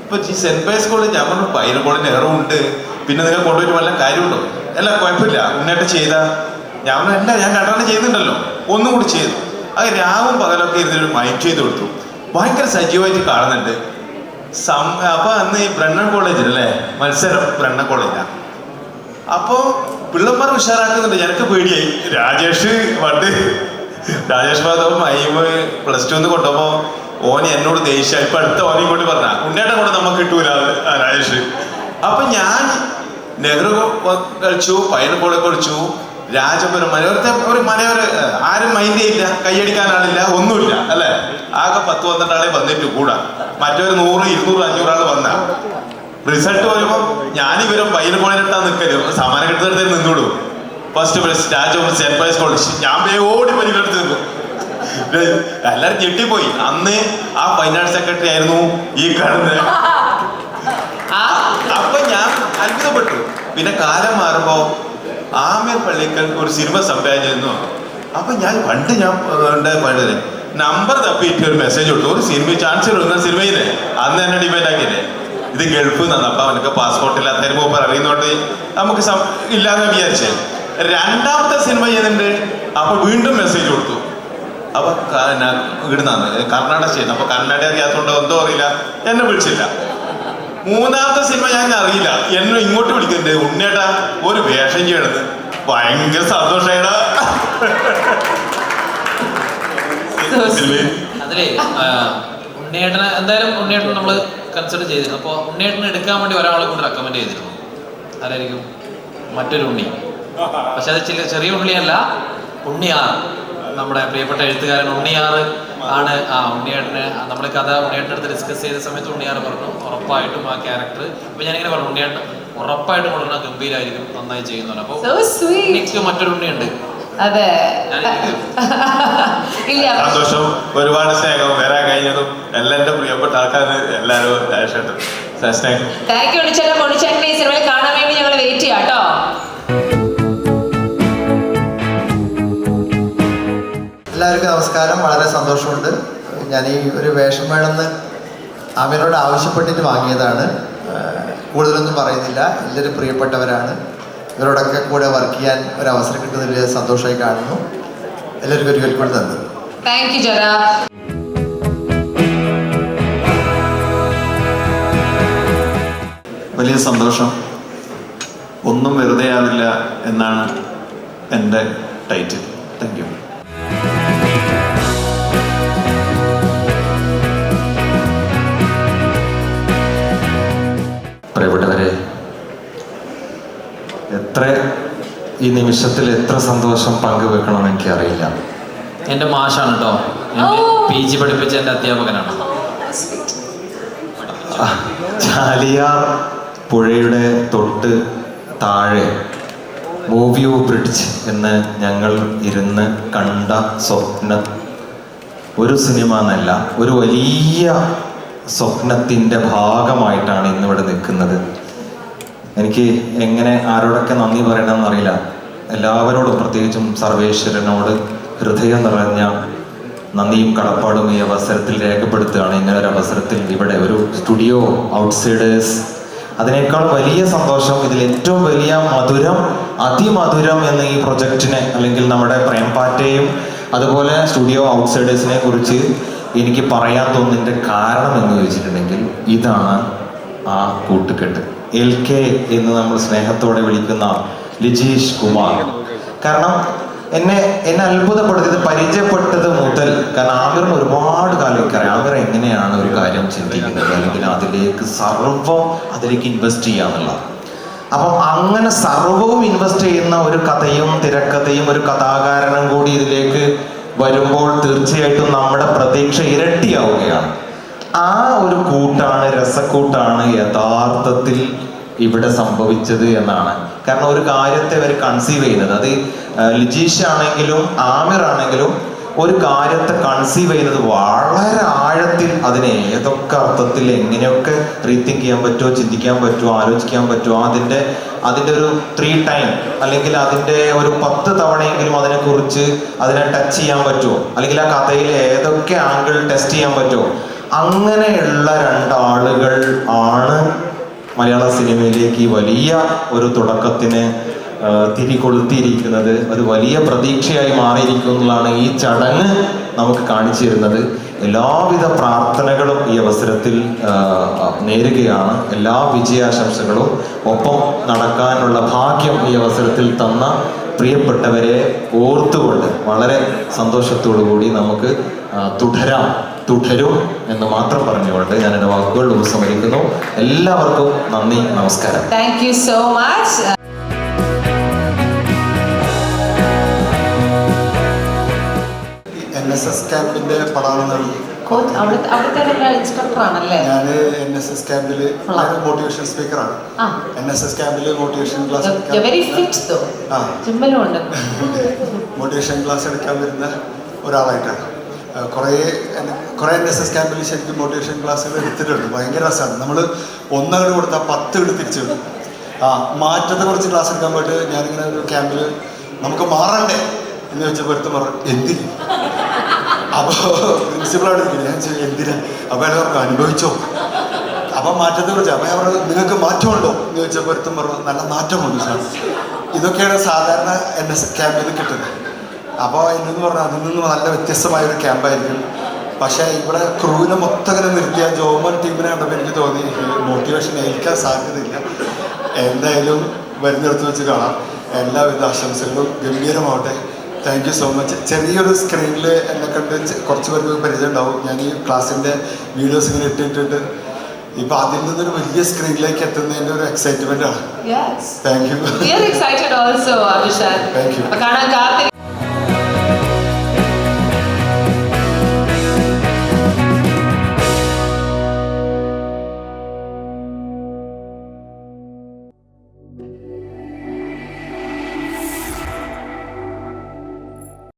[SPEAKER 17] ഇപ്പൊ ഈ സെന്റ് പൈസ് കോളേജ്, ഞാൻ പറഞ്ഞു പൈന കോളേജ് നെഹ്റു ഉണ്ട്, പിന്നെ നിങ്ങൾ കൊണ്ടുപോയിട്ട് വല്ല കാര്യമുണ്ടോ? അല്ല കുഴപ്പമില്ല, മുന്നേറ്റം ചെയ്താ. ഞാൻ പറഞ്ഞു അല്ല, ഞാൻ 2 ചെയ്യുന്നുണ്ടല്ലോ, ഒന്നും കൂടി ചെയ്തു. അത് രാവും പകലൊക്കെ ഇരുന്നൊരു മൈൻഡ് ചെയ്ത് കൊടുത്തു. ഭയങ്കര സജീവമായിട്ട് കാണുന്നുണ്ട്. അപ്പൊ അന്ന് ഈ ബ്രണ്ണൻ കോളേജിലല്ലേ മത്സരം, ബ്രണ്ണൻ കോളേജിലാണ്. അപ്പോ പിള്ളന്മാർ ഉഷാറാക്കുന്നുണ്ട്. എനിക്ക് പേടിയായി. രാജേഷ് മാധവ് മൈമ +2 കൊണ്ടുപോ ഓന് എന്നോട് ദേഷ്യം. ഇപ്പൊ അടുത്ത ഓനെയും കൊണ്ട് പറഞ്ഞ ഉണ്ണേട്ടം കൊണ്ട് നമുക്ക് കിട്ടൂല രാജേഷ്. അപ്പൊ ഞാൻ നെഹ്റു കളിച്ചു, പൈന കോളേജ് കളിച്ചു, രാജപുരം മലയോരത്തെ ഒരു മലയോര ആരും മൈൻഡ് ചെയ്യില്ല, കൈയടിക്കാൻ ആളില്ല, ഒന്നുമില്ല അല്ലെ. ആകെ 10-12 ആളെ വന്നിട്ട് കൂടാ. മറ്റൊരു 100, 200, 500 ആള് വന്ന റിസൾട്ട് വരുമ്പോ ഞാനിവരും പയ്യന് കോളേജിലെത്താൻ നിൽക്കല്ലോ, സമ്മാനം കിട്ടുന്നിടത്ത് നിന്നോളൂ. First prize Rajapuram Saint Pius College. ഞാൻ ഓടി പരിഗണിച്ച് നിന്നു. എല്ലാരും ഞെട്ടിപ്പോയി. അന്ന് ആ ഫൈൻ ആർട്സ് സെക്രട്ടറി ആയിരുന്നു ഈ കാണുന്നത്. അപ്പൊ ഞാൻ അത്ഭുതപ്പെട്ടു. പിന്നെ കാലം മാറുമ്പോ ആമിർ പള്ളിക്കൽ ഒരു സിനിമ സംവിധാനം ചെയ്യുന്നു. അപ്പൊ ഞാൻ പണ്ട് നമ്പർ തപ്പിയിട്ട് ഒരു മെസ്സേജ് കൊടുത്തു. ഒരു സിനിമ ചാൻസ് കൊടുക്കുന്ന സിനിമയില്ലേ അന്ന് എന്നെ ഡിമാൻഡ് ആക്കിയില്ലേ, ഇത് ഗൾഫ് നിന്നാണ്. അപ്പൊ അവനക്ക് പാസ്പോർട്ട് ഇല്ലാത്തതിന് മുമ്പ് അറിയുന്നോണ്ട് നമുക്ക് ഇല്ലാന്ന് വിചാരിച്ചേ. 2ാമത്തെ സിനിമ ചെയ്യുന്നുണ്ട്. അപ്പൊ വീണ്ടും മെസ്സേജ് കൊടുത്തു. അപ്പൊ ഇവിടുന്നാണ് കർണാടക ചെയ്യുന്നത്. അപ്പൊ കർണാടക അറിയാത്തോണ്ടോ എന്തോ അറിയില്ല, എന്നെ വിളിച്ചില്ല. 3ാമത്തെ സിനിമ ഞാൻ അറിയില്ല, എന്നെ ഇങ്ങോട്ട് വിളിക്കുന്നുണ്ട്. ഉണ്ണേട്ടാ ഒരു വേഷം ചെയ്യണത്. ഭയങ്കര സന്തോഷായിടാ.
[SPEAKER 10] അതിലേ ഉണ്ണിയേട്ടനെ എന്തായാലും ഉണ്ണിയേട്ടൻ നമ്മൾ കൺസിഡർ ചെയ്തിരുന്നു. അപ്പോൾ ഉണ്ണിയേട്ടനെ എടുക്കാൻ വേണ്ടി ഒരാളെ കൂടി റെക്കമെൻഡ് ചെയ്തിരുന്നു. അതായിരിക്കും മറ്റൊരു ഉണ്ണി. പക്ഷെ അത് ചെറിയ ഉണ്ണിയല്ല, ഉണ്ണിയാണ്. നമ്മുടെ പ്രിയപ്പെട്ട എഴുത്തുകാരൻ ഉണ്ണിയാറ് ആണ് ഉണ്ണിയേട്ടനെ നമ്മുടെ കഥ ഉണ്ണിയേട്ടൻ്റെ അടുത്ത് ഡിസ്കസ് ചെയ്ത സമയത്ത് ഉണ്ണിയാറ് പറഞ്ഞു ഉറപ്പായിട്ടും ആ ക്യാരക്ടർ. അപ്പോൾ ഞാനിങ്ങനെ പറഞ്ഞു ഉണ്ണിയേട്ടൻ ഉറപ്പായിട്ടും കൊണ്ടുവന്ന ഗംഭീരമായിരിക്കും, നന്നായി ചെയ്യുന്നുണ്ട്. അപ്പോൾ എനിക്ക് മറ്റൊരു ഉണ്ണിയുണ്ട്.
[SPEAKER 5] അതെ,
[SPEAKER 17] സന്തോഷം, ഒരുപാട് സ്നേഹം, വരാൻ കഴിഞ്ഞതും എല്ലാം എൻ്റെ പ്രിയപ്പെട്ട ആൾക്കാർ എല്ലാവരും സ്നേഹം.
[SPEAKER 5] Thank you ഉണ്ണിച്ചേട്ടൻ. ഉണ്ണിച്ചേട്ടനെ ഈ സിനിമയിൽ കാണാൻ വേണ്ടി ഞങ്ങൾ വെയിറ്റ് ചെയ്യാം കേട്ടോ.
[SPEAKER 18] എല്ലാവർക്കും നമസ്കാരം. വളരെ സന്തോഷമുണ്ട്. ഞാൻ ഈ ഒരു വേഷം വേണമെന്ന് ആമിറിനോട് ആവശ്യപ്പെട്ടിട്ട് വാങ്ങിയതാണ്. കൂടുതലൊന്നും പറയുന്നില്ല. എല്ലാവരും പ്രിയപ്പെട്ടവരാണ്. ഇവരോടൊക്കെ കൂടെ വർക്ക് ചെയ്യാൻ ഒരു അവസരം കിട്ടുന്നതിൽ സന്തോഷമായി കാണുന്നു. എല്ലാവർക്കും ഒരിക്കൽ കൂടി നന്ദി.
[SPEAKER 5] താങ്ക് യു ജറ.
[SPEAKER 11] വലിയ സന്തോഷം. ഒന്നും വെറുതെ ആവില്ല എന്നാണ് എൻ്റെ ടൈറ്റിൽ. Thank you. പ്രിയപ്പെട്ടവരെ, ഈ നിമിഷത്തിൽ എത്ര സന്തോഷം പങ്കുവെക്കണമെന്ന് എനിക്കറിയില്ല.
[SPEAKER 10] എൻ്റെ മാഷാണ് കേട്ടോ, PG പഠിപ്പിച്ച എൻ്റെ അധ്യാപകനാണ്.
[SPEAKER 11] ചാലിയാർ പുഴയുടെ തൊട്ട് താഴെ മൂവ്യൂ ബ്രിഡ്ജ് എന്ന് ഞങ്ങൾ ഇരുന്ന് കണ്ട സ്വപ്നം ഒരു സിനിമ എന്നല്ല, ഒരു വലിയ സ്വപ്നത്തിൻ്റെ ഭാഗമായിട്ടാണ് ഇന്നിവിടെ നിൽക്കുന്നത്. എനിക്ക് എങ്ങനെ ആരോടൊക്കെ നന്ദി പറയണമെന്ന് അറിയില്ല. എല്ലാവരോടും, പ്രത്യേകിച്ചും സർവേശ്വരനോട് ഹൃദയം നിറഞ്ഞ നന്ദിയും കടപ്പാടും ഈ അവസരത്തിൽ രേഖപ്പെടുത്തുകയാണ്. ഇങ്ങനൊരു അവസരത്തിൽ ഇവിടെ ഒരു സ്റ്റുഡിയോ ഔട്ട്സൈഡേഴ്സ്, അതിനേക്കാൾ വലിയ സന്തോഷം, ഇതിൽ ഏറ്റവും വലിയ മധുരം, അതിമധുരം എന്ന് ഈ പ്രൊജക്റ്റിനെ അല്ലെങ്കിൽ നമ്മുടെ പ്രേംപാറ്റയും അതുപോലെ സ്റ്റുഡിയോ ഔട്ട്സൈഡേഴ്സിനെ കുറിച്ച് എനിക്ക് പറയാൻ തോന്നുന്നതിൻ്റെ കാരണം എന്ന് ചോദിച്ചിട്ടുണ്ടെങ്കിൽ ഇതാണ് ആ കൂട്ടുകെട്ട്. LK എന്ന് നമ്മൾ സ്നേഹത്തോടെ വിളിക്കുന്ന ലിജീഷ് കുമാർ. കാരണം എന്നെ അത്ഭുതപ്പെടുത്തിയത് പരിചയപ്പെട്ടത് മുതൽ, കാരണം ആമിറിന് ഒരുപാട് കാലം എനിക്കറിയാം ആമിർ എങ്ങനെയാണ് ഒരു കാര്യം ചിന്തിക്കുന്നത്, അല്ലെങ്കിൽ അതിലേക്ക് ഇൻവെസ്റ്റ് ചെയ്യാന്നുള്ളത്. അപ്പം അങ്ങനെ സർവവും ഇൻവെസ്റ്റ് ചെയ്യുന്ന ഒരു കഥയും തിരക്കഥയും ഒരു കഥാകാരനും കൂടി ഇതിലേക്ക് വരുമ്പോൾ തീർച്ചയായിട്ടും നമ്മുടെ പ്രതീക്ഷ ഇരട്ടിയാവുകയാണ്. ആ ഒരു കൂട്ടാണ്, രസക്കൂട്ടാണ് യഥാർത്ഥത്തിൽ ഇവിടെ സംഭവിച്ചത് എന്നാണ്. കാരണം ഒരു കാര്യത്തെ അവർ കൺസീവ് ചെയ്യുന്നത്, അത് ലിജീഷ് ആണെങ്കിലും ആമിർ ആണെങ്കിലും ഒരു കാര്യത്തെ കൺസീവ് ചെയ്യുന്നത് വളരെ ആഴത്തിൽ, അതിനെ ഏതൊക്കെ അർത്ഥത്തിൽ എങ്ങനെയൊക്കെ റീതിങ്ക് ചെയ്യാൻ പറ്റുമോ, ചിന്തിക്കാൻ പറ്റുമോ, ആലോചിക്കാൻ പറ്റുമോ, അതിൻ്റെ ഒരു 3 ടൈം അല്ലെങ്കിൽ അതിൻ്റെ ഒരു 10 തവണയെങ്കിലും അതിനെക്കുറിച്ച് അതിനെ ടച്ച് ചെയ്യാൻ പറ്റുമോ, അല്ലെങ്കിൽ ആ കഥയിൽ ഏതൊക്കെ ആംഗിൾ ടെസ്റ്റ് ചെയ്യാൻ പറ്റുമോ, അങ്ങനെയുള്ള 2 ആളുകൾ ആണ് മലയാള സിനിമയിലേക്ക് ഈ വലിയ ഒരു തുടക്കത്തിന് തിരികൊളുത്തിയിരിക്കുന്നത്. അത് വലിയ പ്രതീക്ഷയായി മാറിയിരിക്കുന്നതാണ് ഈ ചടങ്ങ് നമുക്ക് കാണിച്ചു തരുന്നത്. എല്ലാവിധ പ്രാർത്ഥനകളും ഈ അവസരത്തിൽ നേരുകയാണ്. എല്ലാ വിജയാശംസകളും ഒപ്പം നടക്കാനുള്ള ഭാഗ്യം ഈ അവസരത്തിൽ തന്ന പ്രിയപ്പെട്ടവരെ ഓർത്തുകൊണ്ട് വളരെ സന്തോഷത്തോടു കൂടി നമുക്ക് തുടരും എന്ന് മാത്രം പറഞ്ഞുകൊണ്ട് ഞാൻ എൻ്റെ വാക്കുകൾ ഉപസംഹരിക്കുന്നു. എല്ലാവർക്കും നന്ദി, നമസ്കാരം.
[SPEAKER 5] Thank you so much.
[SPEAKER 19] NSS ക്യാമ്പിന്റെ പടമാണ്.
[SPEAKER 5] ഇൻസ്ട്രക്ടറാണല്ലേ?
[SPEAKER 19] ഞാൻ NSS ക്യാമ്പിൽ മോട്ടിവേഷൻ സ്പീക്കറാണ്. NSS ക്യാമ്പിൽ മോട്ടിവേഷൻ ക്ലാസ് മോട്ടിവേഷൻ ക്ലാസ് എടുക്കാൻ വരുന്ന ഒരാളായിട്ടാണ്. കുറേ NSS ക്യാമ്പിൽ ശരിക്കും മോട്ടിവേഷൻ ക്ലാസ്സുകൾ എടുത്തിട്ടുണ്ട്. ഭയങ്കര രസമാണ്. നമ്മൾ 1 അങ്ങോട്ട് കൊടുത്താൽ 10 അങ്ങോട്ട് തിരിച്ചു വിടും. മാറ്റത്തെ കുറിച്ച് ക്ലാസ് എടുക്കാൻ പോയിട്ട് ഞാനിങ്ങനെ ഒരു ക്യാമ്പിൽ നമുക്ക് മാറണ്ടേ എന്ന് വെച്ചപ്പോൾ എടുത്ത് പറഞ്ഞു എന്തിന്. അപ്പോൾ പ്രിൻസിപ്പളോട് ഞാൻ എന്തിനാ, അപ്പോൾ അയാൾ പറഞ്ഞു അനുഭവിച്ചോ. അപ്പം മാറ്റത്തെ കുറിച്ച് അപ്പം ഞാൻ പറഞ്ഞു നിങ്ങൾക്ക് മാറ്റമുണ്ടോ എന്ന് ചോദിച്ചപ്പോൾ എടുത്തും പറഞ്ഞു നല്ല മാറ്റമുണ്ട് സാർ. ഇതൊക്കെയാണ് സാധാരണ NSS ക്യാമ്പിൽ നിന്ന് കിട്ടുന്നത്. അപ്പോൾ എന്നു പറഞ്ഞാൽ അതിൽ നിന്ന് നല്ല വ്യത്യസ്തമായൊരു ക്യാമ്പായിരിക്കും. പക്ഷേ ഇവിടെ ക്രൂവിനെ മൊത്തം അങ്ങനെ നിർത്തിയ ജോമൻ ടീമിനെ കണ്ടപ്പോൾ എനിക്ക് തോന്നി മോട്ടിവേഷൻ ഏൽക്കാൻ സാധ്യതയില്ല. എന്തായാലും വരുന്നിടത്ത് വെച്ച് കാണാം. എല്ലാവിധ ആശംസകളും ഗംഭീരമാവട്ടെ. Thank you so much. ചെറിയൊരു സ്ക്രീനിൽ എന്നെ കണ്ട് കുറച്ച് പേർക്ക് പരിചയം ഉണ്ടാവും. ഞാൻ ഈ ക്ലാസ്സിൻ്റെ വീഡിയോസ് ഇങ്ങനെ ഇട്ടിട്ട് ഇപ്പം അതിൽ നിന്നൊരു വലിയ സ്ക്രീനിലേക്ക് എത്തുന്നതിൻ്റെ ഒരു എക്സൈറ്റ്മെൻ്റ് ആണ്. Thank you.
[SPEAKER 5] Thank you.